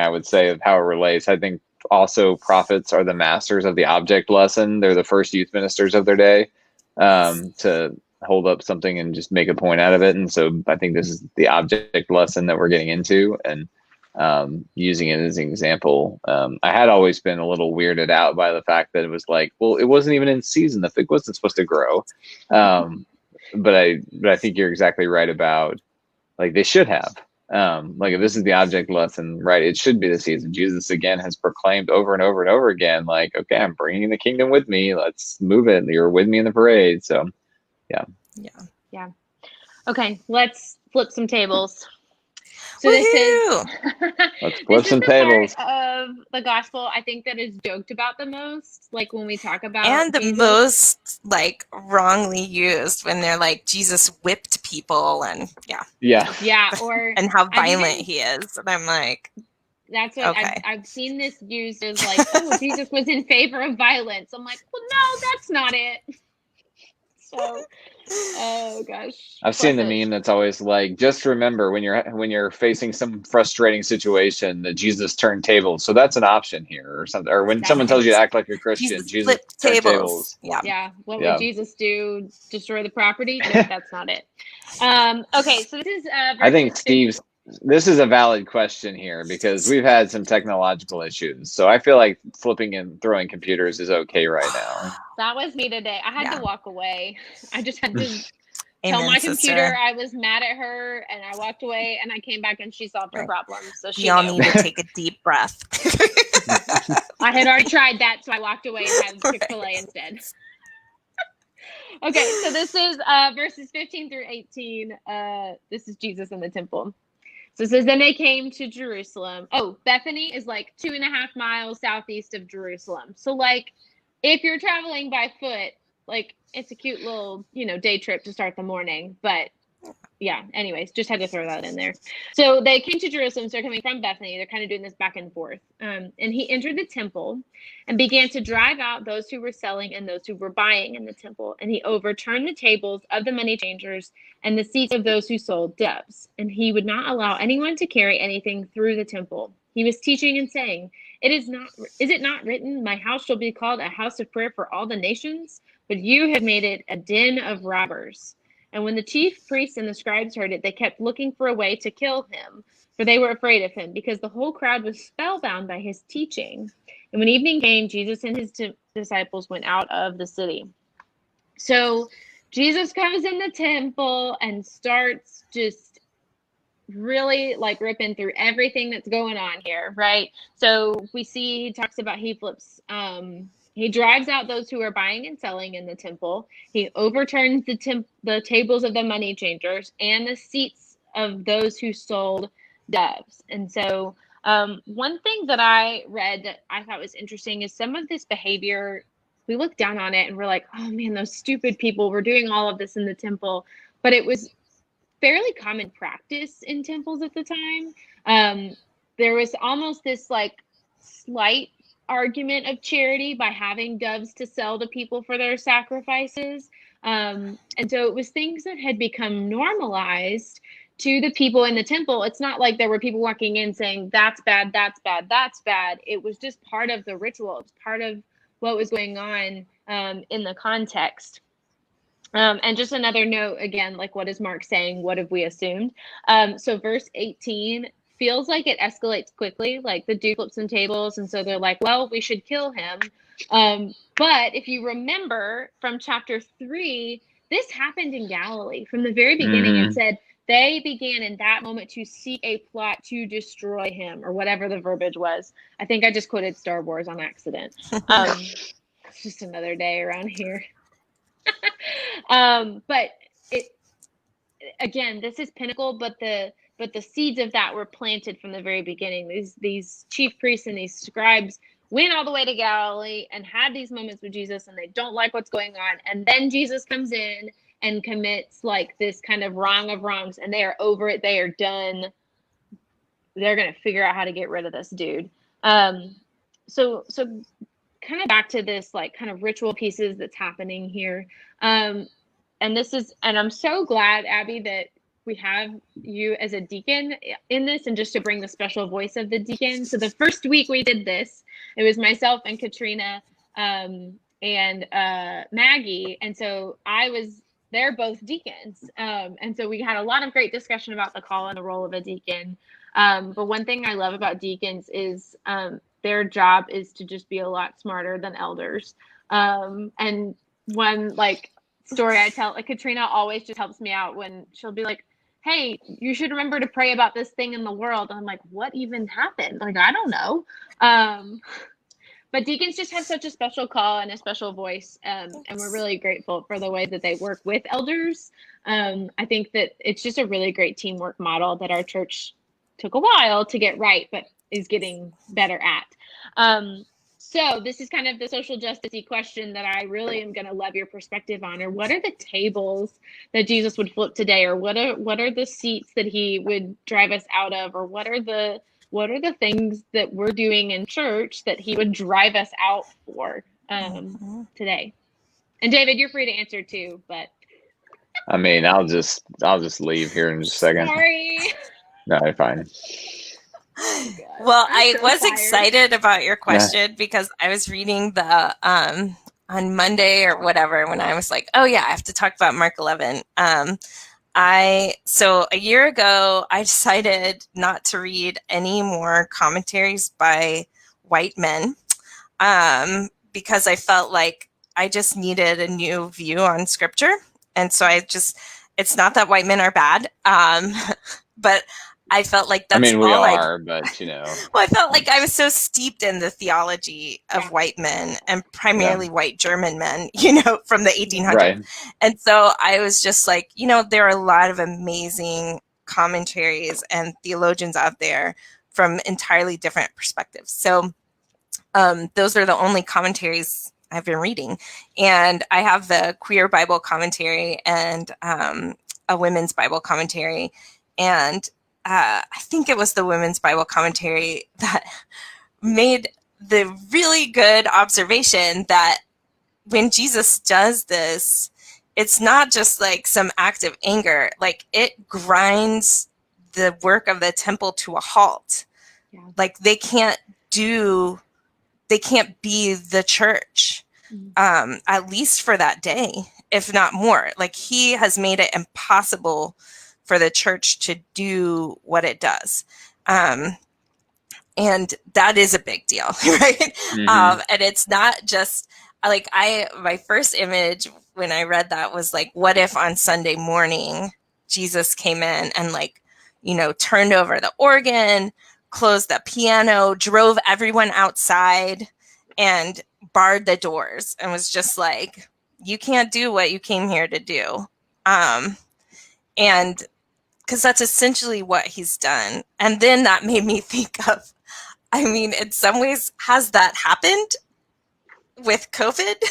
would say of how it relates. I think also prophets are the masters of the object lesson. They're the first youth ministers of their day, to hold up something and just make a point out of it. And so I think this is the object lesson that we're getting into, and using it as an example. I had always been a little weirded out by the fact that it was like, well, it wasn't even in season. The fig wasn't supposed to grow. But I think you're exactly right about, like, they should have. Like, if this is the object lesson, right, it should be the season. Jesus, again, has proclaimed over and over and over again, like, okay, I'm bringing the kingdom with me. Let's move it. You're with me in the parade. So, Yeah. Okay, let's flip some tables. So this is let's flip some the tables part of the gospel I think that is joked about the most, like when we talk about and the Jesus. most like wrongly used, when they're like, Jesus whipped people, and or and how violent he is. And I'm like, that's what I've seen this used as, like, oh, Jesus was in favor of violence. I'm like, well, no, that's not it. So, oh gosh, I've seen the meme that's always like, just remember when you're facing some frustrating situation that Jesus turned tables. So that's an option here, or something. Or when someone tells you to act like a Christian, Jesus turned tables. Yeah. What would Jesus do? Destroy the property? No, that's not it. Okay, so this is. I think this is a valid question here, because we've had some technological issues. So I feel like flipping and throwing computers is okay right now. That was me today. I had to walk away. I just had to tell my computer sister. I was mad at her, and I walked away, and I came back and she solved her problem. So we all need to take a deep breath. I had already tried that, so I walked away and had Chick-fil-A instead. Okay, so this is verses 15 through 18. This is Jesus in the temple. So it says, then they came to Jerusalem. Oh, Bethany is like 2.5 miles southeast of Jerusalem. So, like, if you're traveling by foot, like, it's a cute little, day trip to start the morning. But yeah, anyways, just had to throw that in there. So they came to Jerusalem. So they're coming from Bethany. They're kind of doing this back and forth. And he entered the temple and began to drive out those who were selling and those who were buying in the temple. And he overturned the tables of the money changers and the seats of those who sold doves. And he would not allow anyone to carry anything through the temple. He was teaching and saying, is it not written, my house shall be called a house of prayer for all the nations? But you have made it a den of robbers. And when the chief priests and the scribes heard it, they kept looking for a way to kill him, for they were afraid of him, because the whole crowd was spellbound by his teaching. And when evening came, Jesus and his disciples went out of the city. So Jesus comes in the temple and starts just really, like, ripping through everything that's going on here, right? So we see he talks about he drives out those who are buying and selling in the temple. He overturns the tables of the money changers and the seats of those who sold doves. And so one thing that I read that I thought was interesting is some of this behavior, we look down on it and we're like, oh man, those stupid people were doing all of this in the temple. But it was fairly common practice in temples at the time. There was almost this, like, slight argument of charity by having doves to sell to people for their sacrifices. And so it was things that had become normalized to the people in the temple. It's not like there were people walking in saying, that's bad, that's bad, that's bad. It was just part of the ritual. It was part of what was going on in the context. And just another note, again, like, what is Mark saying? What have we assumed? So verse 18 feels like it escalates quickly. Like, the dude flips some tables, and so they're like, well, we should kill him. But if you remember from chapter 3, this happened in Galilee from the very beginning. It said they began in that moment to seek a plot to destroy him, or whatever the verbiage was. I think I just quoted Star Wars on accident. It's just another day around here. But again, this is pinnacle, but the seeds of that were planted from the very beginning. These chief priests and these scribes went all the way to Galilee and had these moments with Jesus, and they don't like what's going on. And then Jesus comes in and commits like this kind of wrong of wrongs, and they are over it, they are done, they're going to figure out how to get rid of this dude. So kind of back to this like kind of ritual pieces that's happening here. And I'm so glad, Abby, that we have you as a deacon in this, and just to bring the special voice of the deacon. So the first week we did this, it was myself and Katrina and Maggie. And so they're both deacons. And so we had a lot of great discussion about the call and the role of a deacon. But one thing I love about deacons is their job is to just be a lot smarter than elders. And one like story I tell, like Katrina always just helps me out when she'll be like, hey, you should remember to pray about this thing in the world. And I'm like, what even happened? Like, I don't know. But deacons just have such a special call and a special voice. And we're really grateful for the way that they work with elders. I think that it's just a really great teamwork model that our church took a while to get right, but is getting better at. So this is kind of the social justice-y question that I really am going to love your perspective on. Or what are the tables that Jesus would flip today? Or what are the seats that he would drive us out of? Or what are the things that we're doing in church that he would drive us out for today? And David, you're free to answer too, but I mean, I'll just leave here in just a second. Sorry. No, you're fine. Oh, well, I was tired. excited about your question because I was reading the on Monday or whatever when I was like, oh yeah, I have to talk about Mark 11. So a year ago, I decided not to read any more commentaries by white men because I felt like I just needed a new view on scripture. And so it's not that white men are bad, but I felt like that's we all are, but you know. Well, I felt like I was so steeped in the theology of white men and primarily white German men, from the 1800s. Right. And so I was just like, there are a lot of amazing commentaries and theologians out there from entirely different perspectives. So those are the only commentaries I've been reading. And I have the Queer Bible Commentary and a Women's Bible Commentary. And I think it was the Women's Bible Commentary that made the really good observation that when Jesus does this, it's not just like some act of anger, like it grinds the work of the temple to a halt. Yeah. Like they can't be the church, at least for that day, if not more. Like he has made it impossible for the church to do what it does. And that is a big deal, right? Mm-hmm. And it's not just like my first image when I read that was like, what if on Sunday morning, Jesus came in and turned over the organ, closed the piano, drove everyone outside and barred the doors and was just like, you can't do what you came here to do. And because that's essentially what he's done. And then that made me think of, in some ways, has that happened with COVID?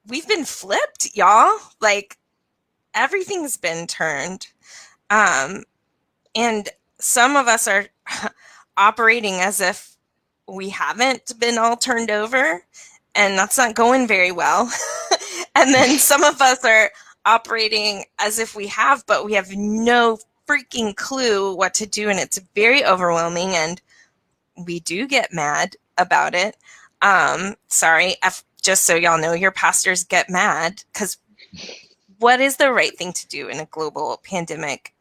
We've been flipped, y'all. Like everything's been turned. And some of us are operating as if we haven't been all turned over, and that's not going very well. And then some of us are operating as if we have, but we have no freaking clue what to do, and it's very overwhelming, and we do get mad about it. Sorry, just so y'all know, your pastors get mad because what is the right thing to do in a global pandemic?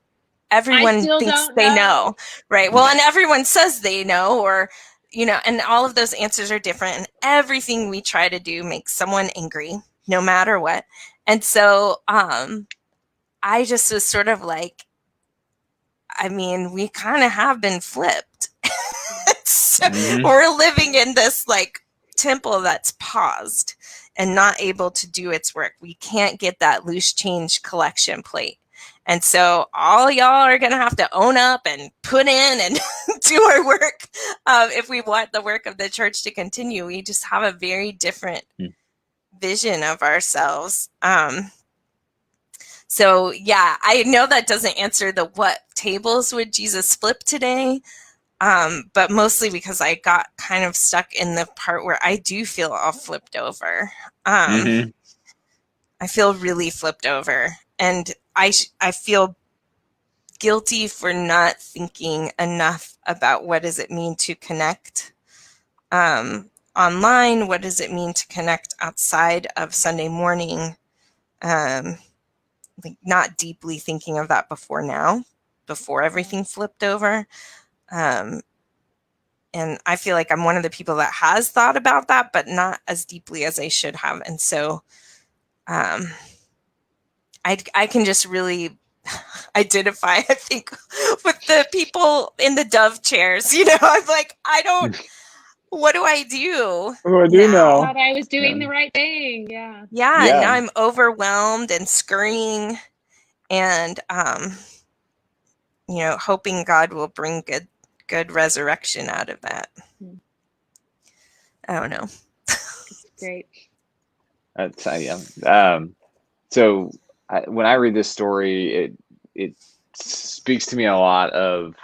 Everyone thinks they know, right? Well, and everyone says they know, or and all of those answers are different, and everything we try to do makes someone angry, no matter what. And so I just was sort of like, we kind of have been flipped. So we're living in this like temple that's paused and not able to do its work. We can't get that loose change collection plate. And so all y'all are going to have to own up and put in and do our work if we want the work of the church to continue. We just have a very different vision of ourselves. So yeah, I know that doesn't answer the what tables would Jesus flip today, but mostly because I got kind of stuck in the part where I do feel all flipped over. Mm-hmm. I feel really flipped over, and I feel guilty for not thinking enough about what does it mean to connect online, what does it mean to connect outside of Sunday morning, like not deeply thinking of that before everything flipped over. And I feel like I'm one of the people that has thought about that, but not as deeply as I should have. And so I can just really identify, I think, with the people in the dove chairs. I'm like, what do I do? Oh, I do I know. thought I was doing the right thing. Yeah. Yeah. Yeah. Now I'm overwhelmed and scurrying and, hoping God will bring good resurrection out of that. I don't know. Great. That's yeah. So when I read this story, it speaks to me a lot of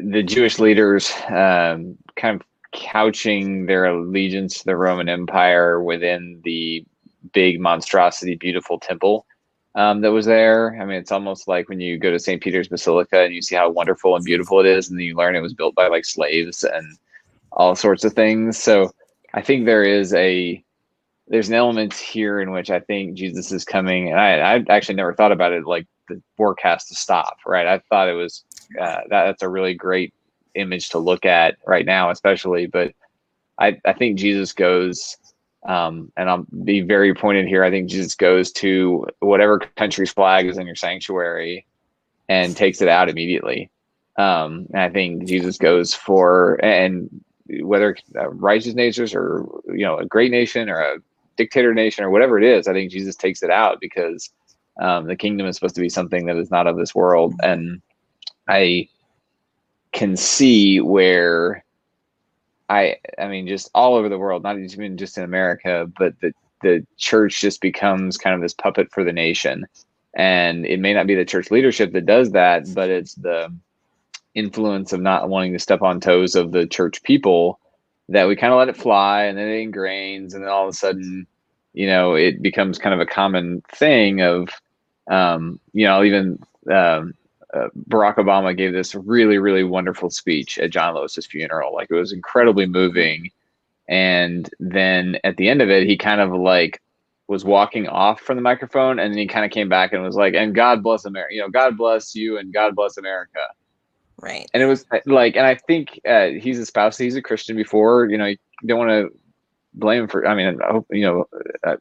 the Jewish leaders kind of couching their allegiance to the Roman Empire within the big monstrosity, beautiful temple that was there. I mean, it's almost like when you go to St. Peter's Basilica and you see how wonderful and beautiful it is, and then you learn it was built by like slaves and all sorts of things. So I think there's an element here in which I think Jesus is coming, and I actually never thought about it like the work has to stop, right? I thought it was that's a really great image to look at right now, especially. But I think Jesus goes, and I'll be very pointed here. I think Jesus goes to whatever country's flag is in your sanctuary and takes it out immediately. And I think Jesus goes for, and whether righteous nations or a great nation or a dictator nation or whatever it is, I think Jesus takes it out because the kingdom is supposed to be something that is not of this world. And I can see where I mean, just all over the world, not even just in America, but the church just becomes kind of this puppet for the nation. And it may not be the church leadership that does that, but it's the influence of not wanting to step on toes of the church people that we kind of let it fly, and then it ingrains, and then all of a sudden, it becomes kind of a common thing of, even Barack Obama gave this really, really wonderful speech at John Lewis's funeral. Like, it was incredibly moving. And then at the end of it, he kind of like was walking off from the microphone, and then he kind of came back and was like, "And God bless America, God bless you, and God bless America." Right. And it was like, and I think he's a Christian before, you don't want to blame him for, I mean, I hope,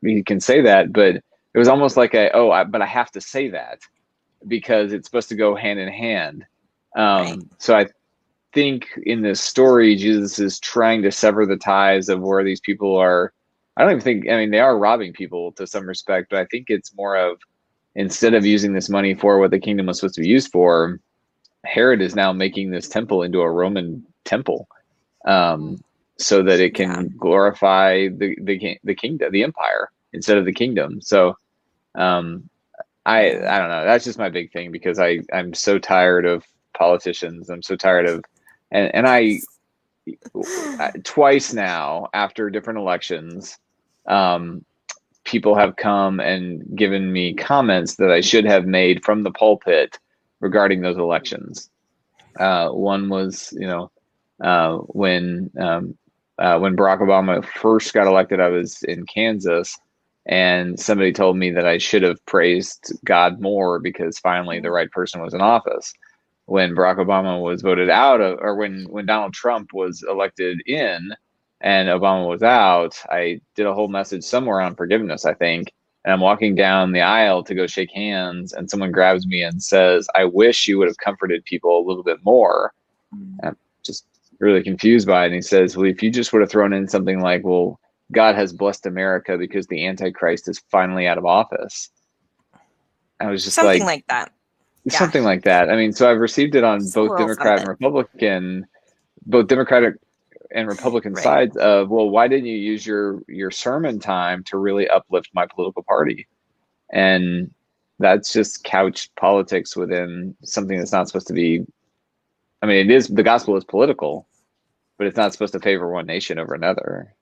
he can say that, but it was almost like but I have to say that because it's supposed to go hand in hand. Right. So I think in this story, Jesus is trying to sever the ties of where these people are. I don't even think, I mean, they are robbing people to some respect, but I think it's more of, instead of using this money for what the kingdom was supposed to be used for, Herod is now making this temple into a Roman temple, so that it can glorify the kingdom, the empire, instead of the kingdom. So I don't know. That's just my big thing, because I'm so tired of politicians. I'm so tired of, and I twice now after different elections, people have come and given me comments that I should have made from the pulpit regarding those elections. One was, when Barack Obama first got elected, I was in Kansas, and somebody told me that I should have praised God more because finally the right person was in office. When Barack Obama was voted out of, or when Donald Trump was elected in and Obama was out, I did a whole message somewhere on forgiveness, I think. And I'm walking down the aisle to go shake hands, and someone grabs me and says, "I wish you would have comforted people a little bit more." I'm just really confused by it. And he says, "Well, if you just would have thrown in something like, well, God has blessed America because the Antichrist is finally out of office." I was just something like that. Something like that. I mean, so I've received it on both Democrat and Republican, both Democratic and Republican Right. sides of, well, why didn't you use your sermon time to really uplift my political party? And that's just couched politics within something that's not supposed to be. I mean, the gospel is political, but it's not supposed to favor one nation over another.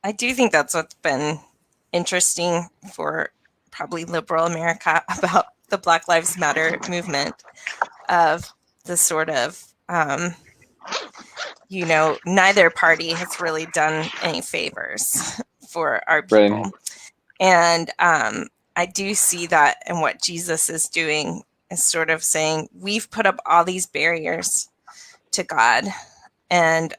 I do think that's what's been interesting for probably liberal America about the Black Lives Matter movement, of the sort of, neither party has really done any favors for our people. Right. And I do see that in what Jesus is doing, is sort of saying, we've put up all these barriers to God, and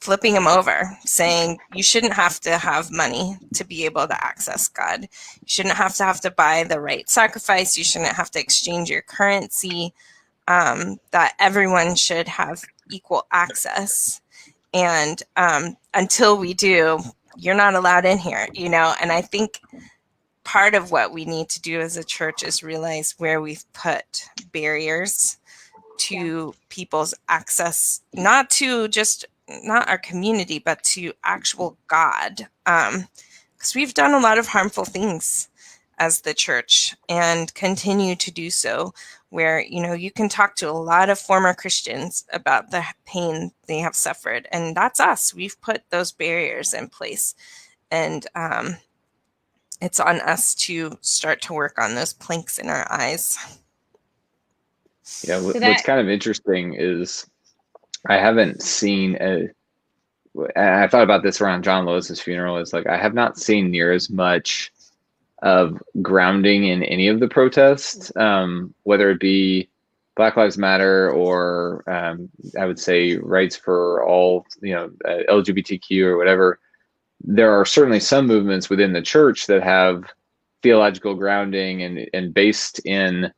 flipping them over, saying you shouldn't have to have money to be able to access God. You shouldn't have to buy the right sacrifice. You shouldn't have to exchange your currency. That everyone should have equal access. And until we do, you're not allowed in here, And I think part of what we need to do as a church is realize where we've put barriers to people's access, not our community, but to actual God. Because we've done a lot of harmful things as the church and continue to do so, where, you can talk to a lot of former Christians about the pain they have suffered. And that's us. We've put those barriers in place. And it's on us to start to work on those planks in our eyes. Yeah, what's kind of interesting is I haven't seen I thought about this around John Lewis's funeral, is like I have not seen near as much of grounding in any of the protests, whether it be Black Lives Matter or I would say rights for all, LGBTQ or whatever. There are certainly some movements within the church that have theological grounding and based in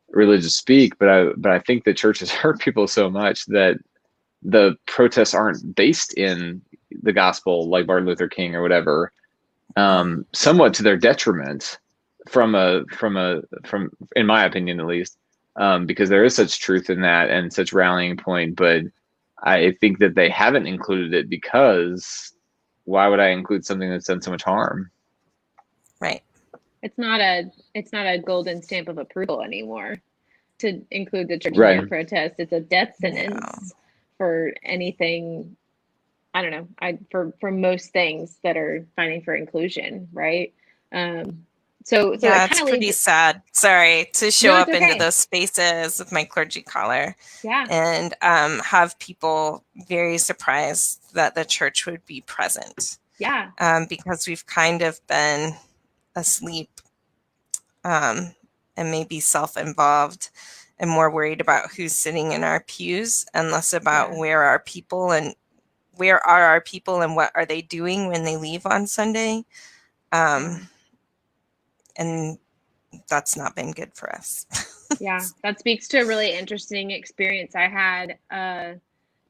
religious speak, but I think the church has hurt people so much that the protests aren't based in the gospel, like Martin Luther King or whatever, somewhat to their detriment from in my opinion, at least, because there is such truth in that and such rallying point. But I think that they haven't included it because why would I include something that's done so much harm? Right. It's not a golden stamp of approval anymore to include the church in Right. your protest. It's a death sentence for anything. I don't know. For most things that are fighting for inclusion, right? So yeah, it it's pretty sad. Sorry, to show up into those spaces with my clergy collar, and have people very surprised that the church would be present. Yeah, because we've kind of been asleep, and maybe self-involved, and more worried about who's sitting in our pews and less about where are our people and what are they doing when they leave on Sunday. And that's not been good for us. Yeah, that speaks to a really interesting experience I had.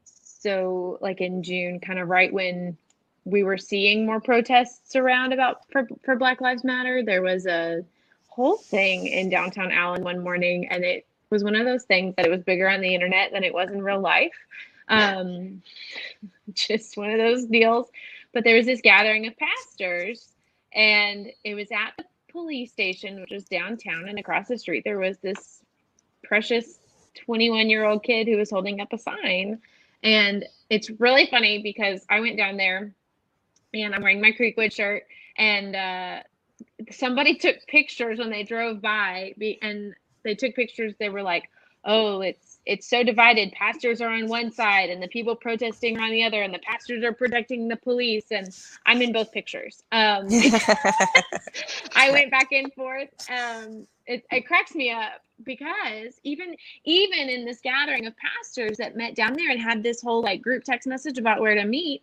So like in June, kind of right when we were seeing more protests around for Black Lives Matter, there was a whole thing in downtown Allen one morning, and it was one of those things that it was bigger on the internet than it was in real life. Just one of those deals. But there was this gathering of pastors, and it was at the police station, which was downtown, and across the street there was this precious 21-year-old kid who was holding up a sign. And it's really funny because I went down there and I'm wearing my Creekwood shirt, and somebody took pictures when they drove by, and they took pictures. They were like, oh, it's so divided. Pastors are on one side and the people protesting are on the other, and the pastors are protecting the police. And I'm in both pictures. I went back and forth. It cracks me up because even in this gathering of pastors that met down there and had this whole like group text message about where to meet,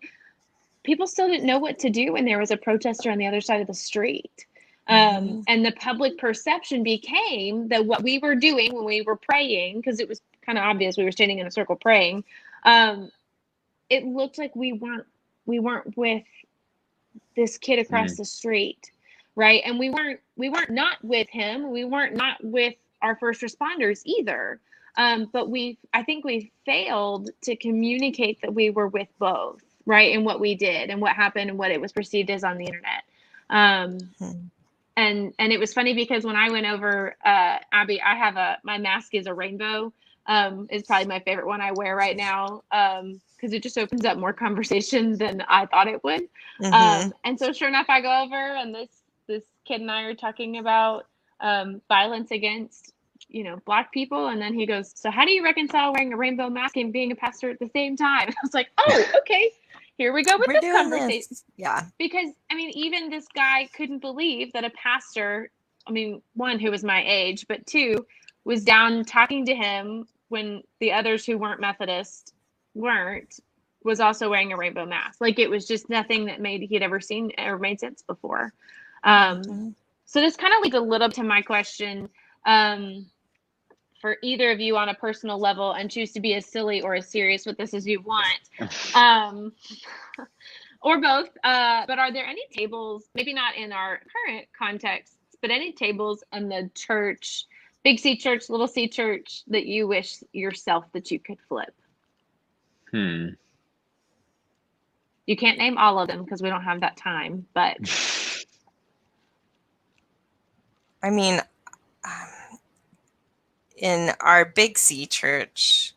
people still didn't know what to do when there was a protester on the other side of the street. And the public perception became that what we were doing when we were praying, because it was kind of obvious we were standing in a circle praying, it looked like we weren't with this kid across the street, right? And we weren't not with him. We weren't not with our first responders either. But I think we failed to communicate that we were with both, right? And what we did and what happened and what it was perceived as on the internet. And it was funny because when I went over, Abby, I have my mask is a rainbow. Is probably my favorite one I wear right now. Because it just opens up more conversation than I thought it would. And so sure enough, I go over and this kid and I are talking about violence against, Black people. And then he goes, so how do you reconcile wearing a rainbow mask and being a pastor at the same time? I was like, oh, okay, here we go with this conversation. This. Yeah. Because, even this guy couldn't believe that a pastor, one, who was my age, but two, was down talking to him when the others who weren't Methodist was also wearing a rainbow mask. Like, it was just nothing that he'd ever seen or made sense before. So this kind of leads a little to my question for either of you on a personal level, and choose to be as silly or as serious with this as you want. Or both. But are there any tables, maybe not in our current context, but any tables in the church, big C church, little C church, that you wish yourself that you could flip? You can't name all of them because we don't have that time, but. In our big C church,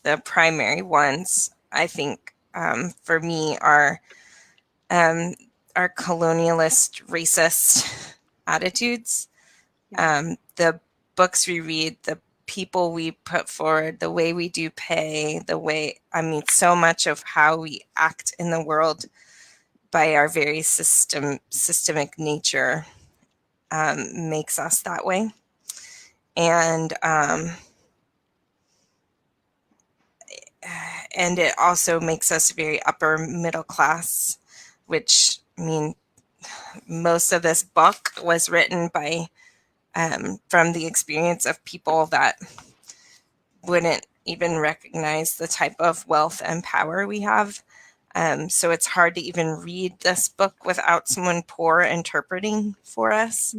the primary ones, I think, for me are colonialist, racist attitudes. The books we read, the people we put forward, the way we do pay, so much of how we act in the world by our very systemic nature makes us that way. And it also makes us very upper middle class, which most of this book was written by from the experience of people that wouldn't even recognize the type of wealth and power we have. So it's hard to even read this book without someone poor interpreting for us.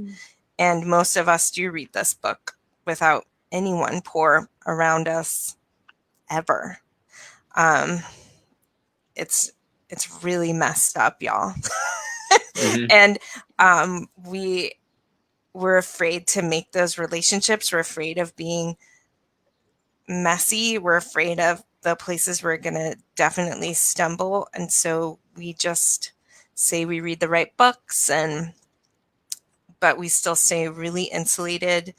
And most of us do read this book without anyone poor around us ever. It's really messed up, y'all. And we're afraid to make those relationships. We're afraid of being messy. We're afraid of the places we're going to definitely stumble. And so we just say we read the right books, but we still stay really insulated.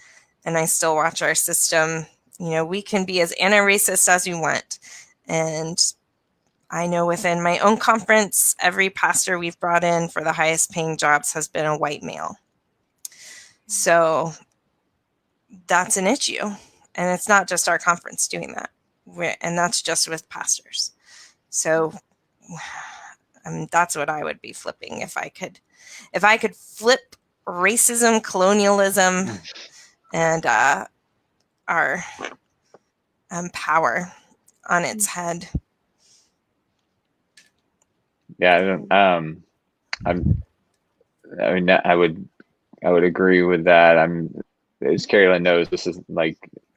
And I still watch our system. We can be as anti-racist as we want. And I know within my own conference, every pastor we've brought in for the highest paying jobs has been a white male. So that's an issue. And it's not just our conference doing that. And that's just with pastors. So that's what I would be flipping if I could flip racism, colonialism, and our power on its head. Yeah, I would agree with that. As Keri Lynn knows, this is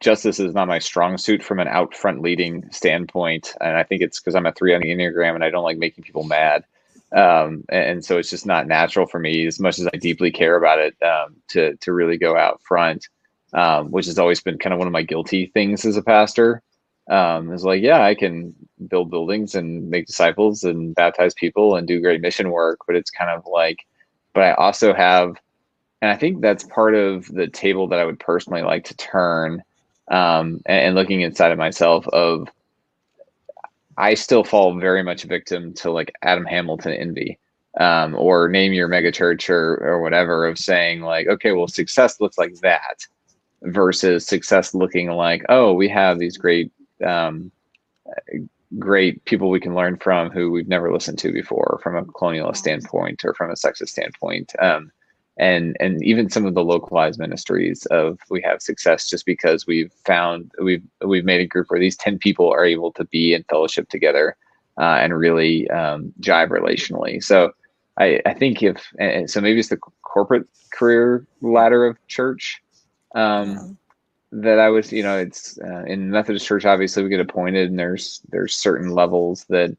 justice is not my strong suit from an out front leading standpoint, and I think it's because I'm a 3 on the Enneagram and I don't like making people mad, and so it's just not natural for me, as much as I deeply care about it, to really go out front, which has always been kind of one of my guilty things as a pastor. Is I can build buildings and make disciples and baptize people and do great mission work, but it's kind of but I also have, and I think that's part of the table that I would personally like to turn, and looking inside of myself I still fall very much victim to Adam Hamilton envy, or name your mega church or whatever, of saying okay, well, success looks like that versus success looking oh, we have these great people we can learn from who we've never listened to before, from a colonialist standpoint or from a sexist standpoint. And even some of the localized ministries of we have success just because we've made a group where these 10 people are able to be in fellowship together and really jive relationally. So I think so maybe it's the corporate career ladder of church. that I was, it's in Methodist Church, obviously we get appointed, and there's certain levels that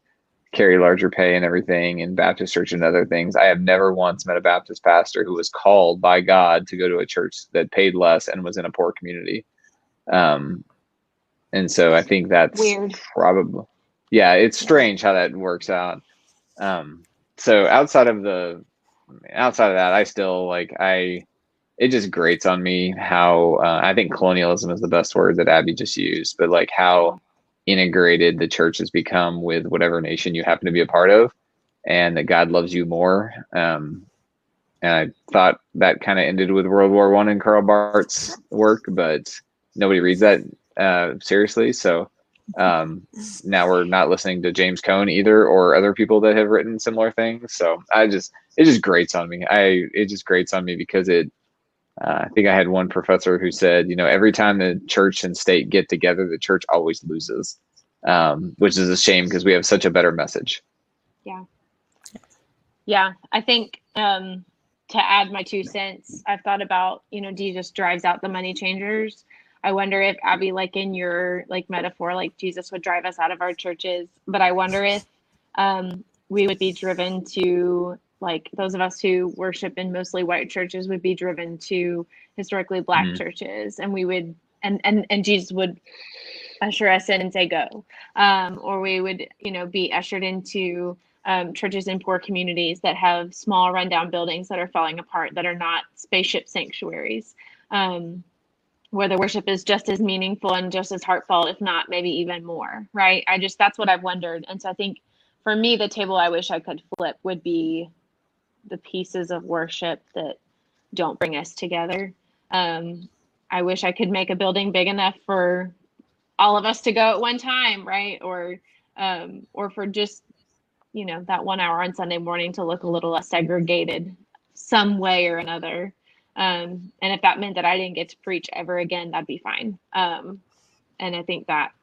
carry larger pay and everything, in Baptist Church and other things. I have never once met a Baptist pastor who was called by God to go to a church that paid less and was in a poor community. And so I think that's Weird. probably, yeah, it's strange how that works out. So outside of that, I still it just grates on me how I think colonialism is the best word that Abby just used, but like how integrated the church has become with whatever nation you happen to be a part of, and that God loves you more. And I thought that kind of ended with World War I and Karl Barth's work, but nobody reads that seriously. So now we're not listening to James Cone either, or other people that have written similar things. So it just grates on me. It just grates on me because I think I had one professor who said, every time the church and state get together, the church always loses, which is a shame because we have such a better message. Yeah. Yeah. I think to add my 2 cents, I've thought about, Jesus drives out the money changers. I wonder if, Abby, like in your metaphor, like Jesus would drive us out of our churches, but I wonder if we would be driven to, like, those of us who worship in mostly white churches would be driven to historically Black churches, and we would, and Jesus would usher us in and say go, or we would, be ushered into churches in poor communities that have small rundown buildings that are falling apart, that are not spaceship sanctuaries, where the worship is just as meaningful and just as heartfelt, if not maybe even more, right? That's what I've wondered. And so I think for me, the table I wish I could flip would be the pieces of worship that don't bring us together. I wish I could make a building big enough for all of us to go at one time, right? Or for just, that 1 hour on Sunday morning to look a little less segregated some way or another. And if that meant that I didn't get to preach ever again, that'd be fine. And I think that,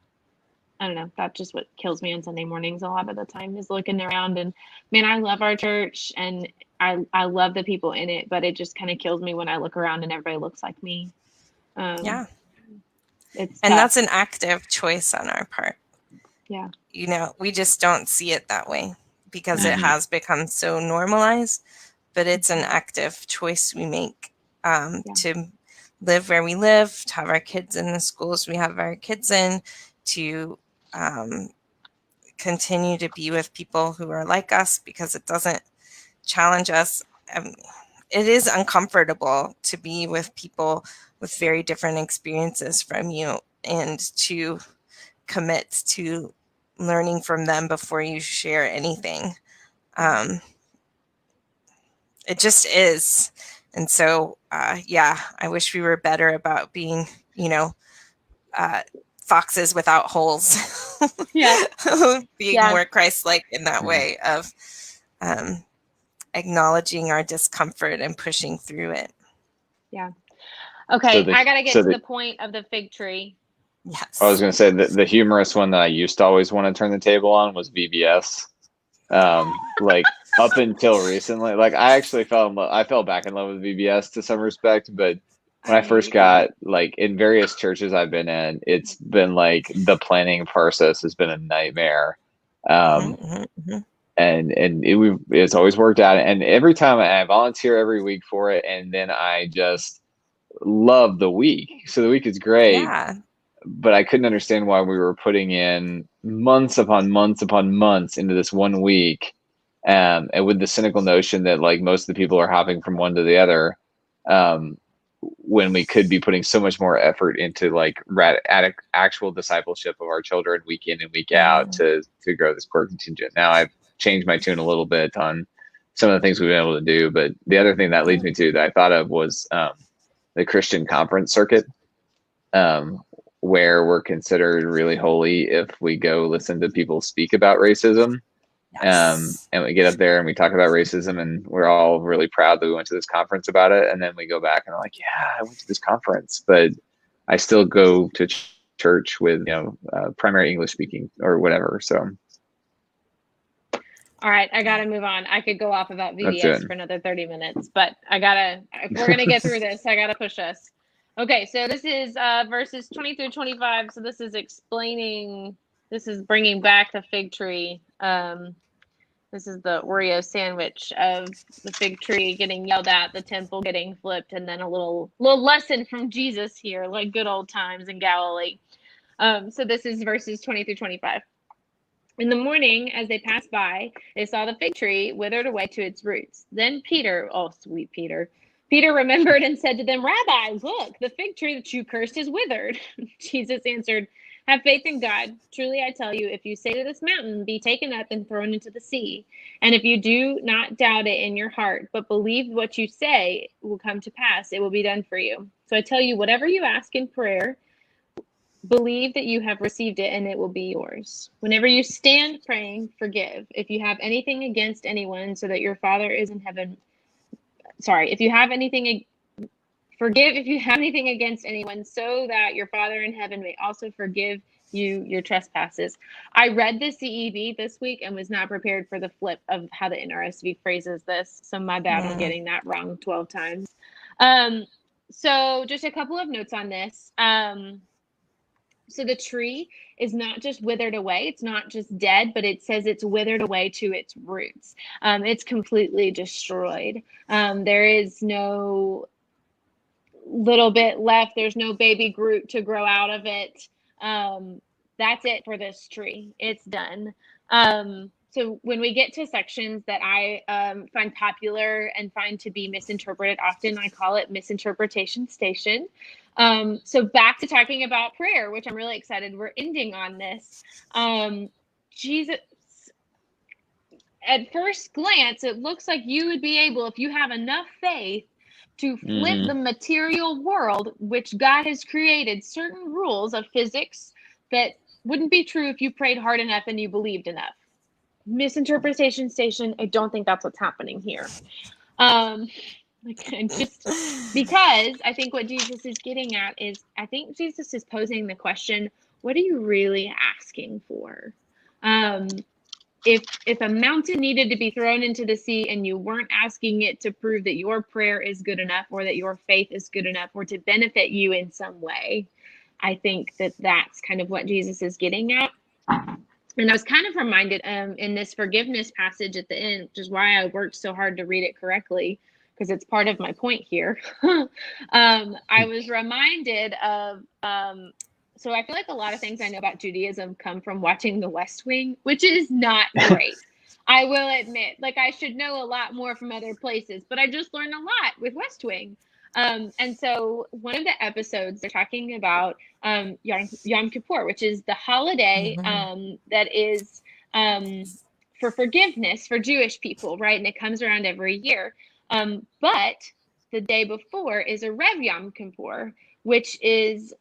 I don't know, that's just what kills me on Sunday mornings a lot of the time, is looking around, and man, I love our church and I love the people in it, but it just kind of kills me when I look around and everybody looks like me. Yeah. It's And tough. that's an active choice on our part. Yeah. We just don't see it that way because it has become so normalized, but it's an active choice we make to live where we live, to have our kids in the schools we have our kids in, to continue to be with people who are like us, because it doesn't challenge us. It is uncomfortable to be with people with very different experiences from you, and to commit to learning from them before you share anything. It just is. And so, I wish we were better about being, foxes without holes. Being more Christ-like in that way of acknowledging our discomfort and pushing through it. Yeah. Okay, I got to get to the point of the fig tree. Yes. I was going to say that the humorous one that I used to always want to turn the table on was VBS. Up until recently, I actually fell back in love with VBS to some respect, but when I first got, in various churches I've been in, it's been the planning process has been a nightmare. And it's always worked out. And every time I volunteer every week for it, and then I just love the week. So the week is great. Yeah. But I couldn't understand why we were putting in months upon months upon months into this 1 week. And with the cynical notion that most of the people are hopping from one to the other, when we could be putting so much more effort into actual discipleship of our children week in and week out to grow this core contingent. Now I've changed my tune a little bit on some of the things we've been able to do, but the other thing that leads me to that I thought of was the Christian conference circuit, where we're considered really holy if we go listen to people speak about racism. Yes. And we get up there and we talk about racism, and we're all really proud that we went to this conference about it. And then we go back and I'm like, yeah, I went to this conference, but I still go to church with, primary English speaking or whatever. So. All right, I got to move on. I could go off about VBS for another 30 minutes, but if we're going to get through this, I got to push us. Okay, so this is verses 20 through 25. So this is bringing back the fig tree. This is the Oreo sandwich of the fig tree getting yelled at, the temple getting flipped, and then a little lesson from Jesus here, like good old times in Galilee. So this is verses 20 through 25. In the morning, as they passed by, they saw the fig tree withered away to its roots. Then Peter, oh, sweet Peter, Peter remembered and said to them, Rabbi, look, the fig tree that you cursed is withered. Jesus answered, have faith in God. Truly, I tell you, if you say to this mountain, be taken up and thrown into the sea, and if you do not doubt it in your heart, but believe what you say will come to pass, it will be done for you. So I tell you, whatever you ask in prayer, believe that you have received it and it will be yours. Whenever you stand praying, forgive if you have anything against anyone, so that your Father is in heaven. Sorry, if you have anything, forgive if you have anything against anyone, so that your Father in heaven may also forgive you your trespasses. I read the CEV this week and was not prepared for the flip of how the NRSV phrases this. So my bad on getting that wrong 12 times. So just a couple of notes on this. So the tree is not just withered away. It's not just dead, but it says it's withered away to its roots. It's completely destroyed. There is no little bit left. There's no baby Groot to grow out of it. That's it for this tree. It's done. So when we get to sections that I find popular and find to be misinterpreted often, I call it misinterpretation station. So back to talking about prayer, which I'm really excited we're ending on this. Jesus, at first glance, it looks like you would be able, if you have enough faith, to flip the material world, which God has created certain rules of physics that wouldn't be true if you prayed hard enough and you believed enough. Misinterpretation station, I don't think that's what's happening here. Just because I think what Jesus is getting at is, I think Jesus is posing the question, what are you really asking for? If a mountain needed to be thrown into the sea and you weren't asking it to prove that your prayer is good enough or that your faith is good enough or to benefit you in some way, I think that that's kind of what Jesus is getting at. And I was kind of reminded in this forgiveness passage at the end, which is why I worked so hard to read it correctly, because it's part of my point here. I was reminded of, so I feel like a lot of things I know about Judaism come from watching The West Wing, which is not great. I will admit, like I should know a lot more from other places, but I just learned a lot with West Wing. And so one of the episodes, they're talking about Yom Kippur, which is the holiday that is for forgiveness for Jewish people, right? And it comes around every year. But the day before is a Rev Yom Kippur, which is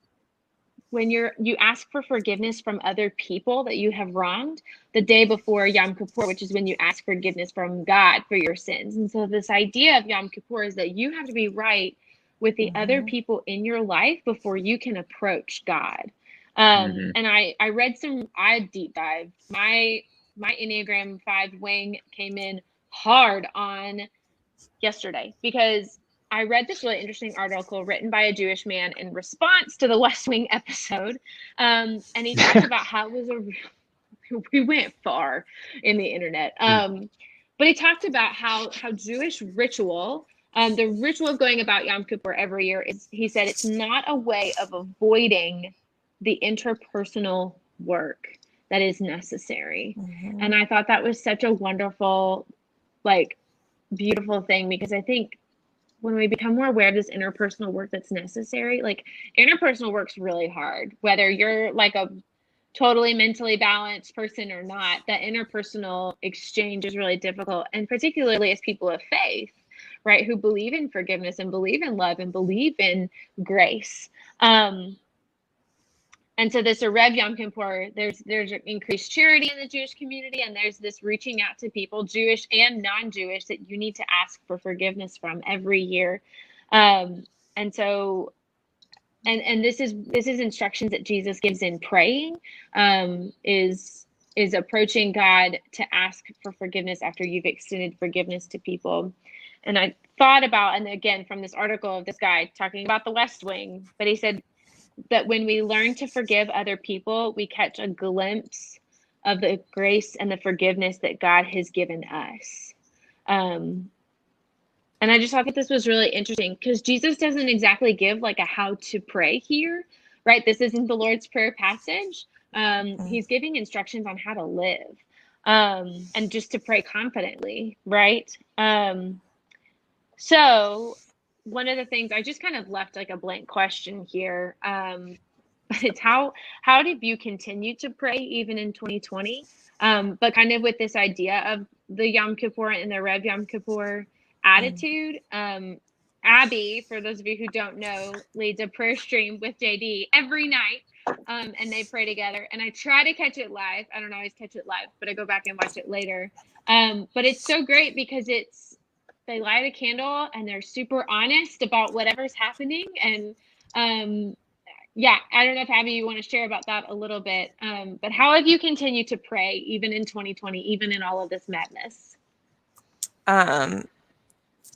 when you ask for forgiveness from other people that you have wronged, the day before Yom Kippur, which is when you ask forgiveness from God for your sins. And so this idea of Yom Kippur is that you have to be right with the other people in your life before you can approach God. And I deep dived. My Enneagram 5 wing came in hard on yesterday because I read this really interesting article written by a Jewish man in response to the West Wing episode. And he talked about how it was we went far in the internet. But he talked about how Jewish ritual, the ritual of going about Yom Kippur every year is, he said, it's not a way of avoiding the interpersonal work that is necessary. And I thought that was such a wonderful, beautiful thing, because I think when we become more aware of this interpersonal work that's necessary, interpersonal work's really hard, whether you're like a totally mentally balanced person or not. That interpersonal exchange is really difficult, and particularly as people of faith, right, who believe in forgiveness and believe in love and believe in grace. And so this Erev Yom Kippur, there's increased charity in the Jewish community, and there's this reaching out to people, Jewish and non-Jewish, that you need to ask for forgiveness from every year. And so, and this is instructions that Jesus gives in praying, is approaching God to ask for forgiveness after you've extended forgiveness to people. And I thought about, and again, from this article of this guy talking about the West Wing, but he said that when we learn to forgive other people, we catch a glimpse of the grace and the forgiveness that God has given us. And I just thought that this was really interesting because Jesus doesn't exactly give like a how to pray here, right? This isn't the Lord's Prayer passage. He's giving instructions on how to live, and just to pray confidently, right? So one of the things I just kind of left like a blank question here. But it's how did you continue to pray even in 2020? But kind of with this idea of the Yom Kippur and the Rev Yom Kippur attitude. Abby, for those of you who don't know, leads a prayer stream with JD every night. And they pray together. And I try to catch it live. I don't always catch it live, but I go back and watch it later. But it's so great because they light a candle and they're super honest about whatever's happening. And yeah, I don't know if Abby, you want to share about that a little bit. But how have you continued to pray even in 2020, even in all of this madness?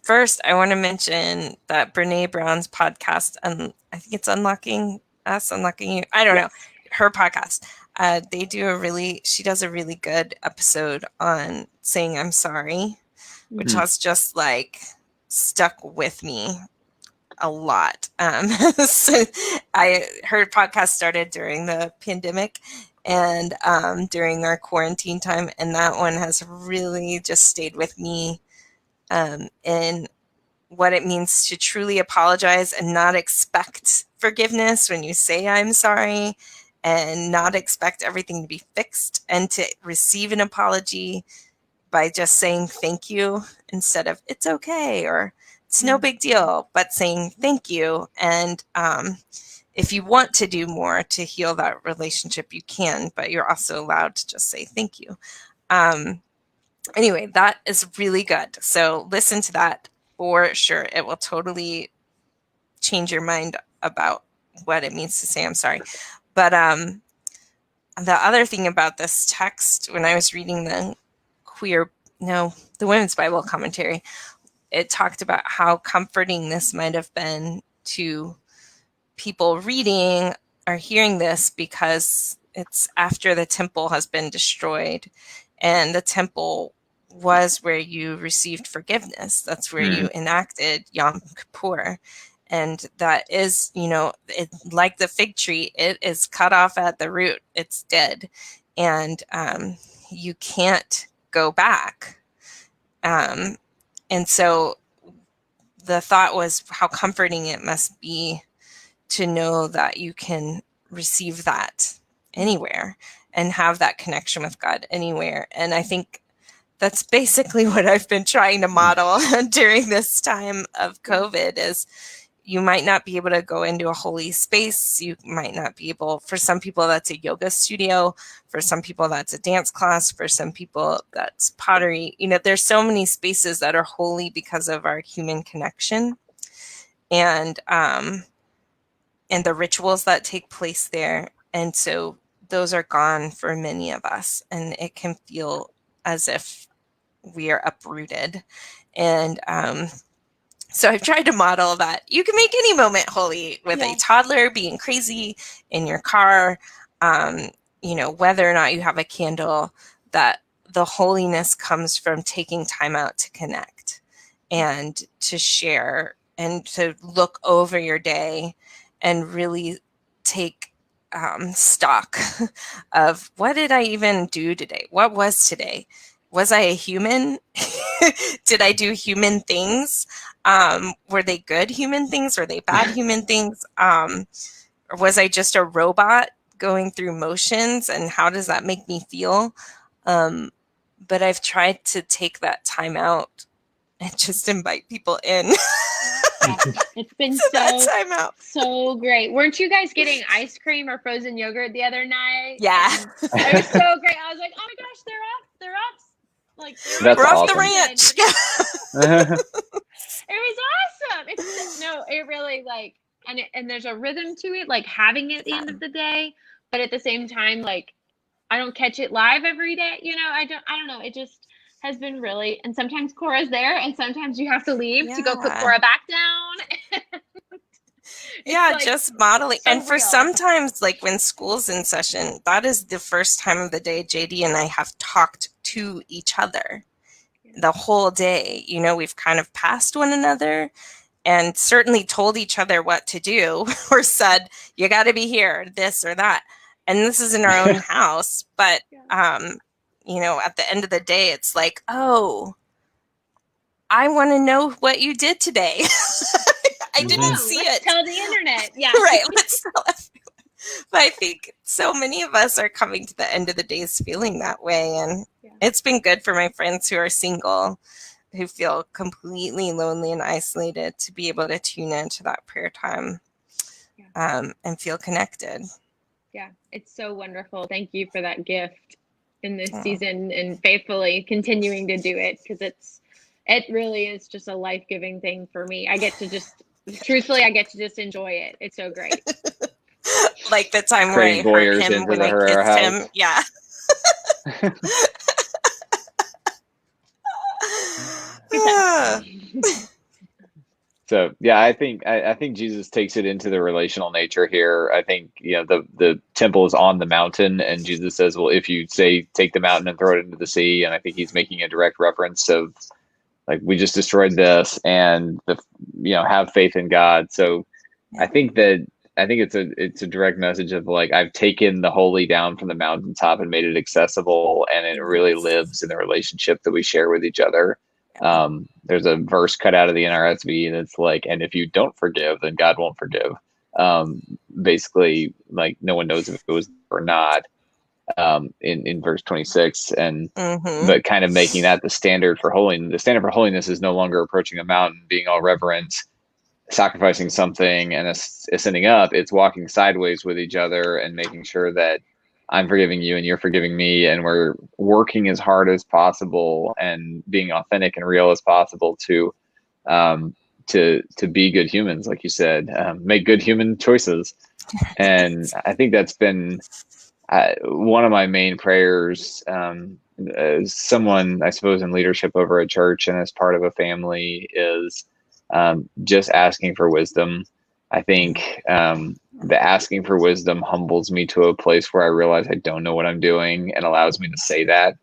First, I want to mention that Brene Brown's podcast, and I think it's Unlocking Us, Unlocking You. I don't know. Her podcast. She does a really good episode on saying I'm sorry, which has just like stuck with me a lot. So her podcast started during the pandemic and during our quarantine time, and that one has really just stayed with me in what it means to truly apologize and not expect forgiveness when you say I'm sorry, and not expect everything to be fixed, and to receive an apology by just saying thank you instead of it's okay or it's no big deal, but saying thank you. And if you want to do more to heal that relationship, you can, but you're also allowed to just say thank you. Anyway, that is really good. So listen to that for sure. It will totally change your mind about what it means to say I'm sorry. But the other thing about this text, when I was reading the Women's Bible commentary, it talked about how comforting this might have been to people reading or hearing this, because it's after the temple has been destroyed, and the temple was where you received forgiveness. That's where you enacted Yom Kippur. And that is, like the fig tree, it is cut off at the root. It's dead. And you can't go back. And so the thought was how comforting it must be to know that you can receive that anywhere and have that connection with God anywhere. And I think that's basically what I've been trying to model during this time of COVID is you might not be able to go into a holy space. You might not be able, for some people that's a yoga studio, for some people that's a dance class, for some people that's pottery. There's so many spaces that are holy because of our human connection and the rituals that take place there. And so those are gone for many of us, and it can feel as if we are uprooted. And so I've tried to model that you can make any moment holy with a toddler being crazy in your car, whether or not you have a candle, that the holiness comes from taking time out to connect and to share and to look over your day and really take stock of what did I even do today? What was today? Was I a human? Did I do human things? Were they good human things? Were they bad human things? Or was I just a robot going through motions? And how does that make me feel? But I've tried to take that time out and just invite people in. It's been so great. Weren't you guys getting ice cream or frozen yogurt the other night? Yeah. It was so great. I was like, oh my gosh, they're off. Like, we're off the ranch. It was awesome. It really and there's a rhythm to it, like having it at the end of the day, but at the same time, like I don't catch it live every day. I don't know. It just has been really, and sometimes Cora's there and sometimes you have to leave to go put Yeah. Cora back down. Yeah, like just modeling. so And for real. sometimes, like when school's in session, that is the first time of the day JD and I have talked to each other the whole day. You know, we've kind of passed one another and certainly told each other what to do or said, you got to be here, this or that. And this is in our own house. But, you know, at the end of the day, it's like, oh, I want to know what you did today. I didn't see let's it. tell the internet. Yeah. Right. Let's tell everyone. But I think so many of us are coming to the end of the days feeling that way. And it's been good for my friends who are single, who feel completely lonely and isolated, to be able to tune into that prayer time and feel connected. Yeah, it's so wonderful. Thank you for that gift in this season and faithfully continuing to do it, because it really is just a life-giving thing for me. I get to just, truthfully, I get to just enjoy it. It's so great. Like the time where I Creating hurt voyeurs him into when the I Herrera kissed house. him. Yeah. So yeah, I think Jesus takes it into the relational nature here. I think, you know, the temple is on the mountain, and Jesus says, well, if you say take the mountain and throw it into the sea, and I think he's making a direct reference of, like, we just destroyed this, and have faith in God. So I think it's a direct message of, like, I've taken the holy down from the mountaintop and made it accessible, and it really lives in the relationship that we share with each other. There's a verse cut out of the NRSV that's like, and if you don't forgive, then God won't forgive. Basically, like, no one knows if it was or not. In verse 26, and but kind of making that the standard for holiness. The standard for holiness is no longer approaching a mountain, being all reverent, sacrificing something, and ascending up. It's walking sideways with each other and making sure that I'm forgiving you and you're forgiving me, and we're working as hard as possible and being authentic and real as possible to be good humans, like you said, make good human choices. And I think that's been one of my main prayers, as someone, I suppose, in leadership over a church and as part of a family, is just asking for wisdom. I think the asking for wisdom humbles me to a place where I realize I don't know what I'm doing, and allows me to say that,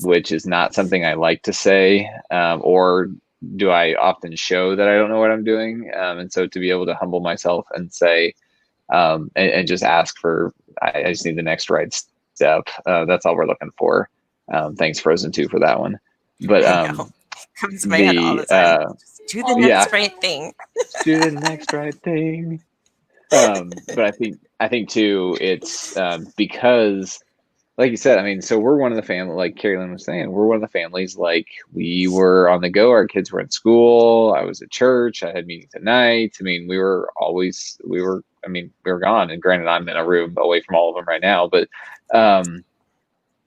which is not something I like to say, or do I often show that I don't know what I'm doing. And so to be able to humble myself and say, and just ask for, I just need the next right step. That's all we're looking for. Thanks, Frozen 2, for that one. But comes to my head all the time. Just do the next right thing. Do the next right thing. But I think too, it's because, like you said, I mean, so we're one of the family, like Keri Lynn was saying, we're one of the families, like, we were on the go. Our kids were in school. I was at church. I had meetings at night. I mean, we were gone. And granted, I'm in a room away from all of them right now, but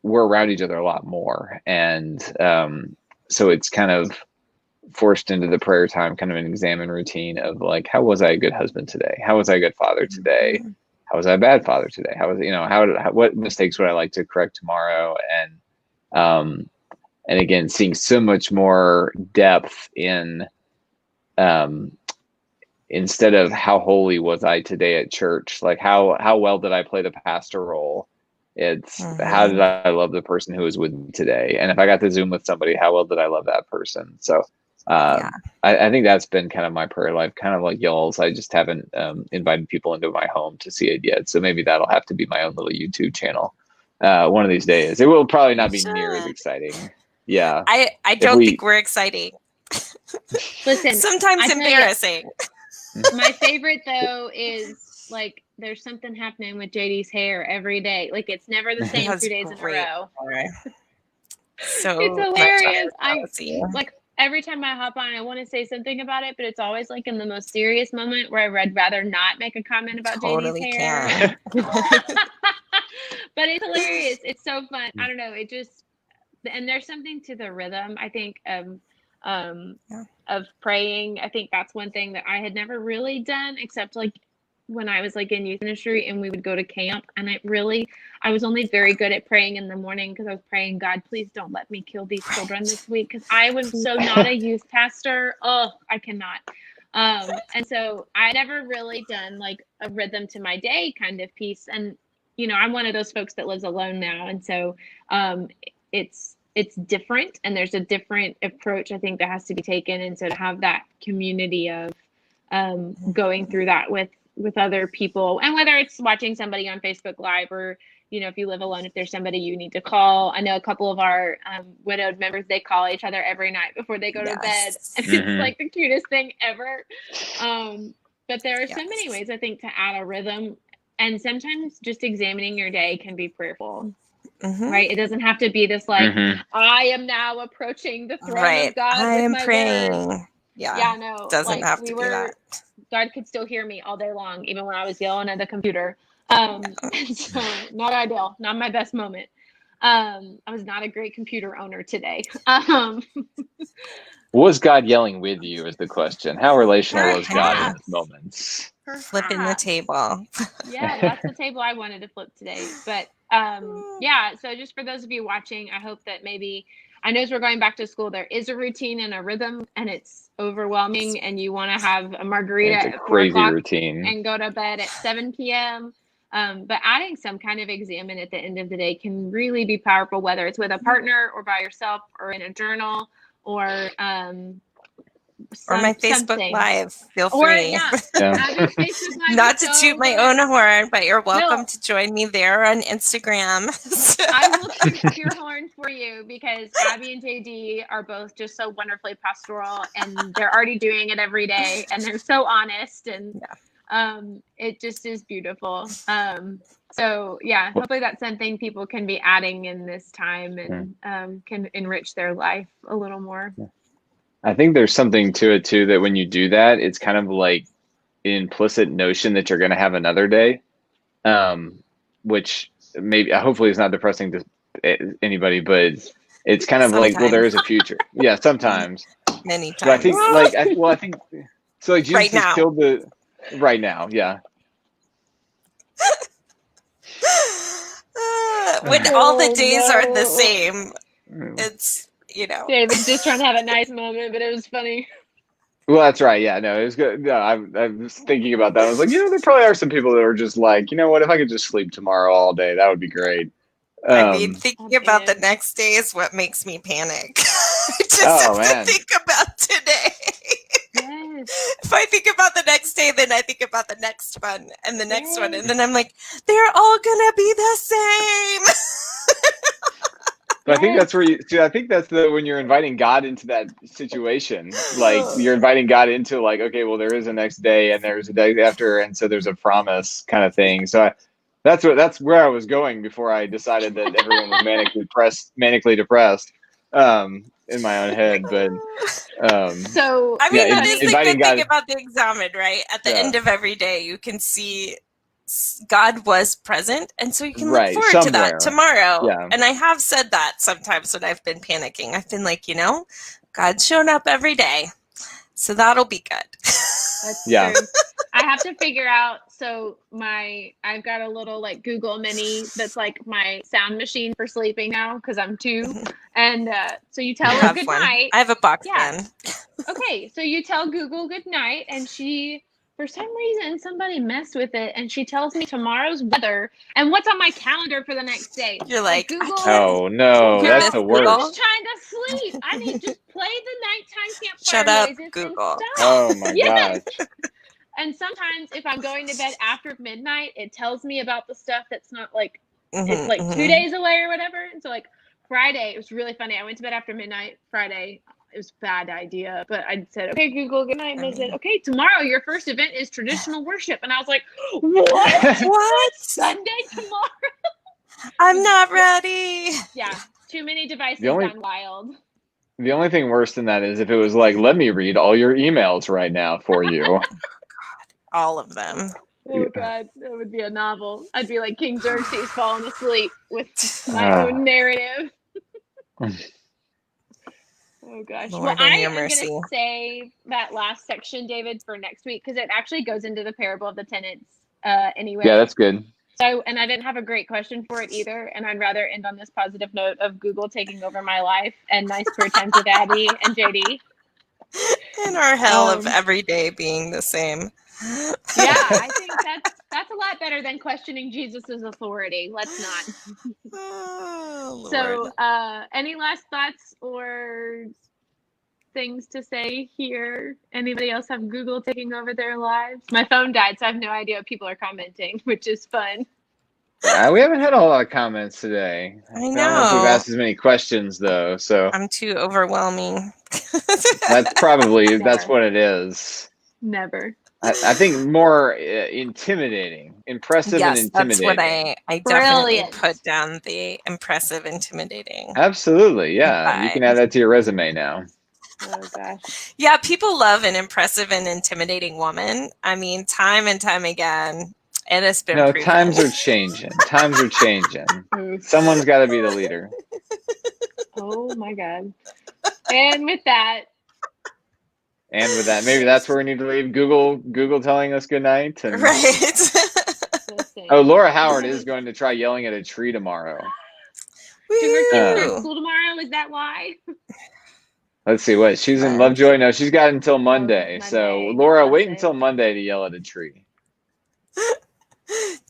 we're around each other a lot more. And so it's kind of forced into the prayer time, kind of an examine routine of, like, how was I a good husband today? How was I a good father today? How was I a bad father today? How was, what mistakes would I like to correct tomorrow? And again, seeing so much more depth in, instead of how holy was I today at church, like how well did I play the pastor role? It's how did I love the person who was with me today? And if I got to Zoom with somebody, how well did I love that person? So I think that's been kind of my prayer life, kind of like y'all's. I just haven't invited people into my home to see it yet. So maybe that'll have to be my own little YouTube channel one of these days. It will probably not be near as exciting. Yeah. I don't think we're exciting. Listen, sometimes embarrassing. My favorite, though, is, like, there's something happening with JD's hair every day. Like, it's never the same 2 days in a row. So it's hilarious. Like, every time I hop on, I want to say something about it, but it's always, like, in the most serious moment where I'd rather not make a comment about JD's hair. But it's hilarious. It's so fun. I don't know. It just, and there's something to the rhythm, I think, of praying. I think that's one thing that I had never really done, except, like, when I was like in youth ministry and we would go to camp, and I was only very good at praying in the morning because I was praying, God, please don't let me kill these children this week, because I was so not a youth pastor. Oh, I cannot. And so I never really done like a rhythm to my day kind of piece. And, you know, I'm one of those folks that lives alone now. And so it's different, and there's a different approach I think that has to be taken. And so to have that community of going through that with other people, and whether it's watching somebody on Facebook Live, or, you know, if you live alone, if there's somebody you need to call. I know a couple of our widowed members, they call each other every night before they go to bed, and it's like the cutest thing ever. But there are so many ways I think to add a rhythm, and sometimes just examining your day can be prayerful. Right? It doesn't have to be this like, I am now approaching the throne of God I with am my praying. words. Yeah, no, doesn't have to be that. God could still hear me all day long, even when I was yelling at the computer. So not ideal, not my best moment. I was not a great computer owner today. Was God yelling with you is the question. How relational was God in those moments? Flipping the table. Yeah, that's the table I wanted to flip today. But yeah, so just for those of you watching, I hope that maybe, I know as we're going back to school, there is a routine and a rhythm, and it's overwhelming, and you want to have a margarita It's a at 4 crazy o'clock routine and go to bed at 7 p.m. But adding some kind of examine at the end of the day can really be powerful, whether it's with a partner or by yourself or in a journal or my Facebook something. Live. Feel free. Not to toot my own horn, but you're welcome to join me there on Instagram. I will toot your horn for you, because Abby and JD are both just so wonderfully pastoral, and they're already doing it every day, and they're so honest, and it just is beautiful. So yeah, hopefully that's something people can be adding in this time, and can enrich their life a little more. I think there's something to it too, that when you do that, it's kind of like an implicit notion that you're going to have another day, which maybe hopefully is not depressing to anybody, but it's kind of like, well, there is a future. Yeah, sometimes. Many times. But I think I think so. Like Jesus has killed the right now. Yeah. When all the days are the same, it's, you know. David's just trying to have a nice moment, but it was funny. Well, that's right. Yeah, no, it was good. No, I was thinking about that. I was like, you know, there probably are some people that are just like, you know what, if I could just sleep tomorrow all day, that would be great. I mean, thinking about the next day is what makes me panic. I just have to think about today. Yes. If I think about the next day, then I think about the next one and the next one. And then I'm like, they're all going to be the same. But I think that's where I think that's when you're inviting God into that situation, like you're inviting God into like, okay, well, there is a next day and there's a day after. And so there's a promise kind of thing. So that's where I was going before I decided that everyone was manically depressed in my own head. But so I mean, that is the good thing about the examen, right? At the end of every day, you can see God was present, and so you can look forward to that tomorrow. Yeah. And I have said that sometimes when I've been panicking. I've been like, you know, God's shown up every day, so that'll be good. That's true. I have to figure out. So I've got a little like Google Mini that's like my sound machine for sleeping now, because I'm 2. And so you tell her good night. I have a box fan. Okay, so you tell Google good night, and she, for some reason, somebody messed with it, and she tells me tomorrow's weather and what's on my calendar for the next day. You're like, Google, oh no, that's the worst. I'm just trying to sleep. I need just play the nighttime campfire Shut up, noises Google. And stop. Oh my gosh. And sometimes if I'm going to bed after midnight, it tells me about the stuff that's not like, it's like 2 days away or whatever. And so like Friday, it was really funny. I went to bed after midnight Friday. It was a bad idea, but I said, okay, Google, good night. And I said, okay, tomorrow your first event is traditional worship. And I was like, what? What? Sunday tomorrow? I'm not ready. Yeah, too many devices gone wild. The only thing worse than that is if it was like, let me read all your emails right now for you. All of them. Oh God, that would be a novel. I'd be like King Xerxes falling asleep with my own narrative. Oh gosh. Lord, well, in I your am mercy. going to save that last section, David, for next week because it actually goes into the parable of the tenants anyway. Yeah, that's good. So, and I didn't have a great question for it either. And I'd rather end on this positive note of Google taking over my life and nice prayer times with Abby and JD. In our hell of every day being the same. Yeah, I think that's a lot better than questioning Jesus's authority. Let's not. Oh, So, Lord. any last thoughts or things to say here? Anybody else have Google taking over their lives? My phone died, so I have no idea what people are commenting, which is fun. We haven't had a whole lot of comments today. I don't know if we've know. asked as many questions though, so I'm too overwhelming. that's probably that's Never. what it is. Never. I think more intimidating, impressive, and Yes, intimidating. that's what I definitely Brilliant. put down, the impressive, intimidating. Absolutely, yeah. You can vibe. add that to your resume now. Oh gosh. Yeah, people love an impressive and intimidating woman. I mean, time and time again, it has been No, proven. times are changing. Times are changing. Oof. Someone's got to be the leader. Oh my god. And with that, And with that, maybe that's where we need to leave. Google telling us good night. And... Right. listen. Oh, Laura Howard is going to try yelling at a tree tomorrow. Do her kids Woo. start school tomorrow? Is that why? Let's see what she's in Fun. Lovejoy. No, she's got until Monday. Monday. So Laura, wait That's until it. Monday to yell at a tree.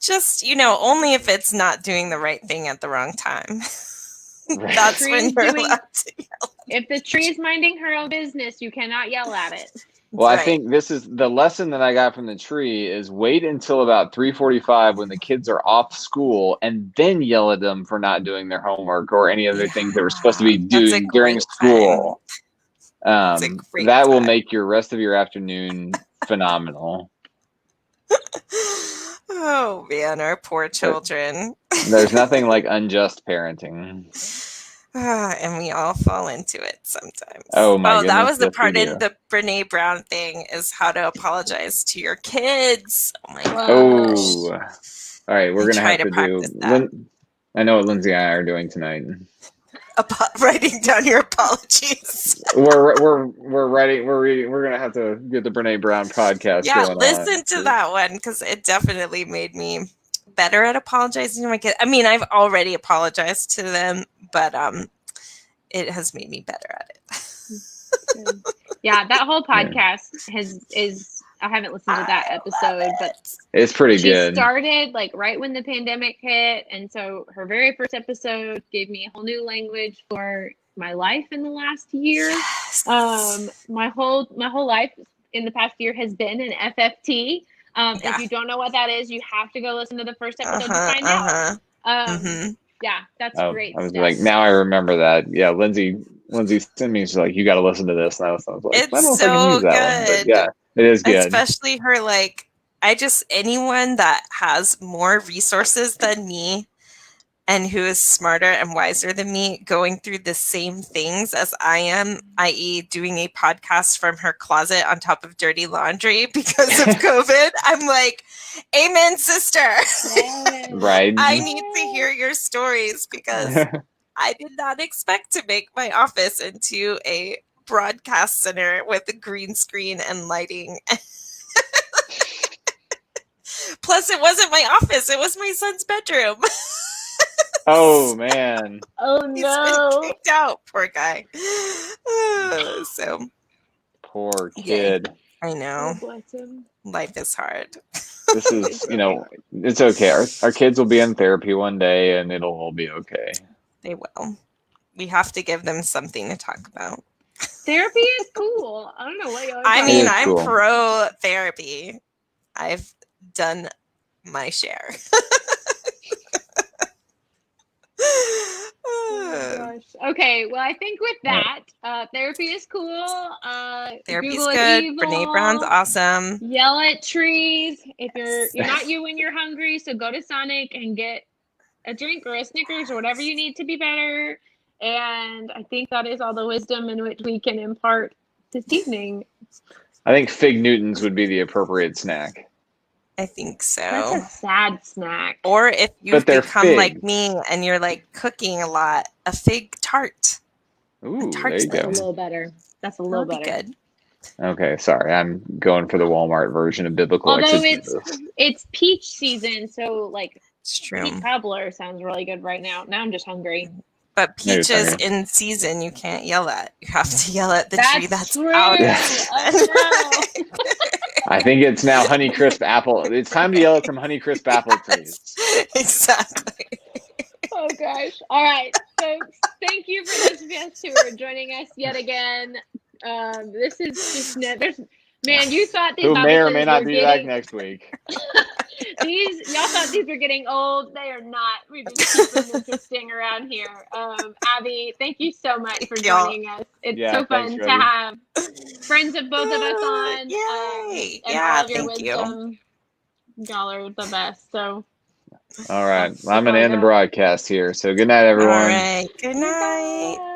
Just, only if it's not doing the right thing at the wrong time. Right. That's when you're Tree's allowed to yell. If the tree is minding her own business, you cannot yell at it. Well, I Right. think this is the lesson that I got from the tree is wait until about 3:45 when the kids are off school and then yell at them for not doing their homework or any other things they were supposed to be That's a doing during great school. That's a great That will time. make your rest of your afternoon phenomenal. Oh man, our poor children. There's nothing like unjust parenting. And we all fall into it sometimes. Oh my goodness. That was the yes, part we in do. the Brene Brown thing is how to apologize to your kids. Oh my gosh. Oh. All right, we're I going to try have to to do practice that. I know what Lindsay and I are doing tonight. Writing down your apologies. We're writing. We're reading. We're gonna have to get the Brene Brown podcast. Yeah, going listen on. to that one because it definitely made me better at apologizing to my kids. I mean, I've already apologized to them, but it has made me better at it. Yeah, that whole podcast is I haven't listened to that episode, but it's pretty she good. started like right when the pandemic hit, and so her very first episode gave me a whole new language for my life in the last year. Yes. My whole life in the past year has been an FFT. If you don't know what that is, you have to go listen to the first episode to find out. Yeah, that's great. I was stuff. like, now I remember that. Yeah, Lindsay sent me. She's like, you got to listen to this. And I was like, It's I don't know if I can use that one, but yeah, it is good. Especially her, anyone that has more resources than me and who is smarter and wiser than me going through the same things as I am, i.e. doing a podcast from her closet on top of dirty laundry because of COVID. I'm like, amen, sister. Right. I need to hear your stories because I did not expect to make my office into a broadcast center with a green screen and lighting. Plus, it wasn't my office. It was my son's bedroom. Oh, man. Oh, no. He's been kicked out. Poor guy. So Poor kid. I know. Oh, bless him. Life is hard. This is, it's okay. Our kids will be in therapy one day and it'll all be okay. They will. We have to give them something to talk about. Therapy is cool. I don't know what y'all are I mean, I'm cool. pro therapy. I've done my share. Oh, gosh. Okay, well, I think with that, therapy is cool. Therapy's Google good. is evil. Brene Brown's awesome. Yell at trees. If you're not you when you're hungry, so go to Sonic and get a drink or a Snickers or whatever you need to be better. And I think that is all the wisdom in which we can impart this evening. I think Fig Newtons would be the appropriate snack. I think so. That's a sad snack. Or if you've But they're become fig. like me and you're like cooking a lot, a fig tart. Ooh, there tarts you That's a go. little better. That's a little That'll be better. good. Okay, sorry. I'm going for the Walmart version of biblical Although exegesis. it's peach season, so like It's true. peach cobbler sounds really good right now. Now I'm just hungry. But Maybe peaches sorry. in season you can't yell at. You have to yell at the tree that's true. out of Yeah. season. Oh no. I think it's now Honeycrisp apple. It's time to yell at some Honeycrisp apple trees. Exactly. Oh gosh. All right, folks. Thank you for those of us who are joining us yet again. This is just man. You thought these Who Bible may or studies may not were be back getting next week. y'all thought these were getting old. They are not. We just keep them interesting around here. Abby, thank you so much for joining us. It's so thanks, fun to Abby. have friends of both of us on. Yay. And Yeah, all of your thank you. wisdom. Y'all are the best. So All right. that's I'm going all to I end the got. broadcast here. So good night, everyone. All right. Good night. Goodbye.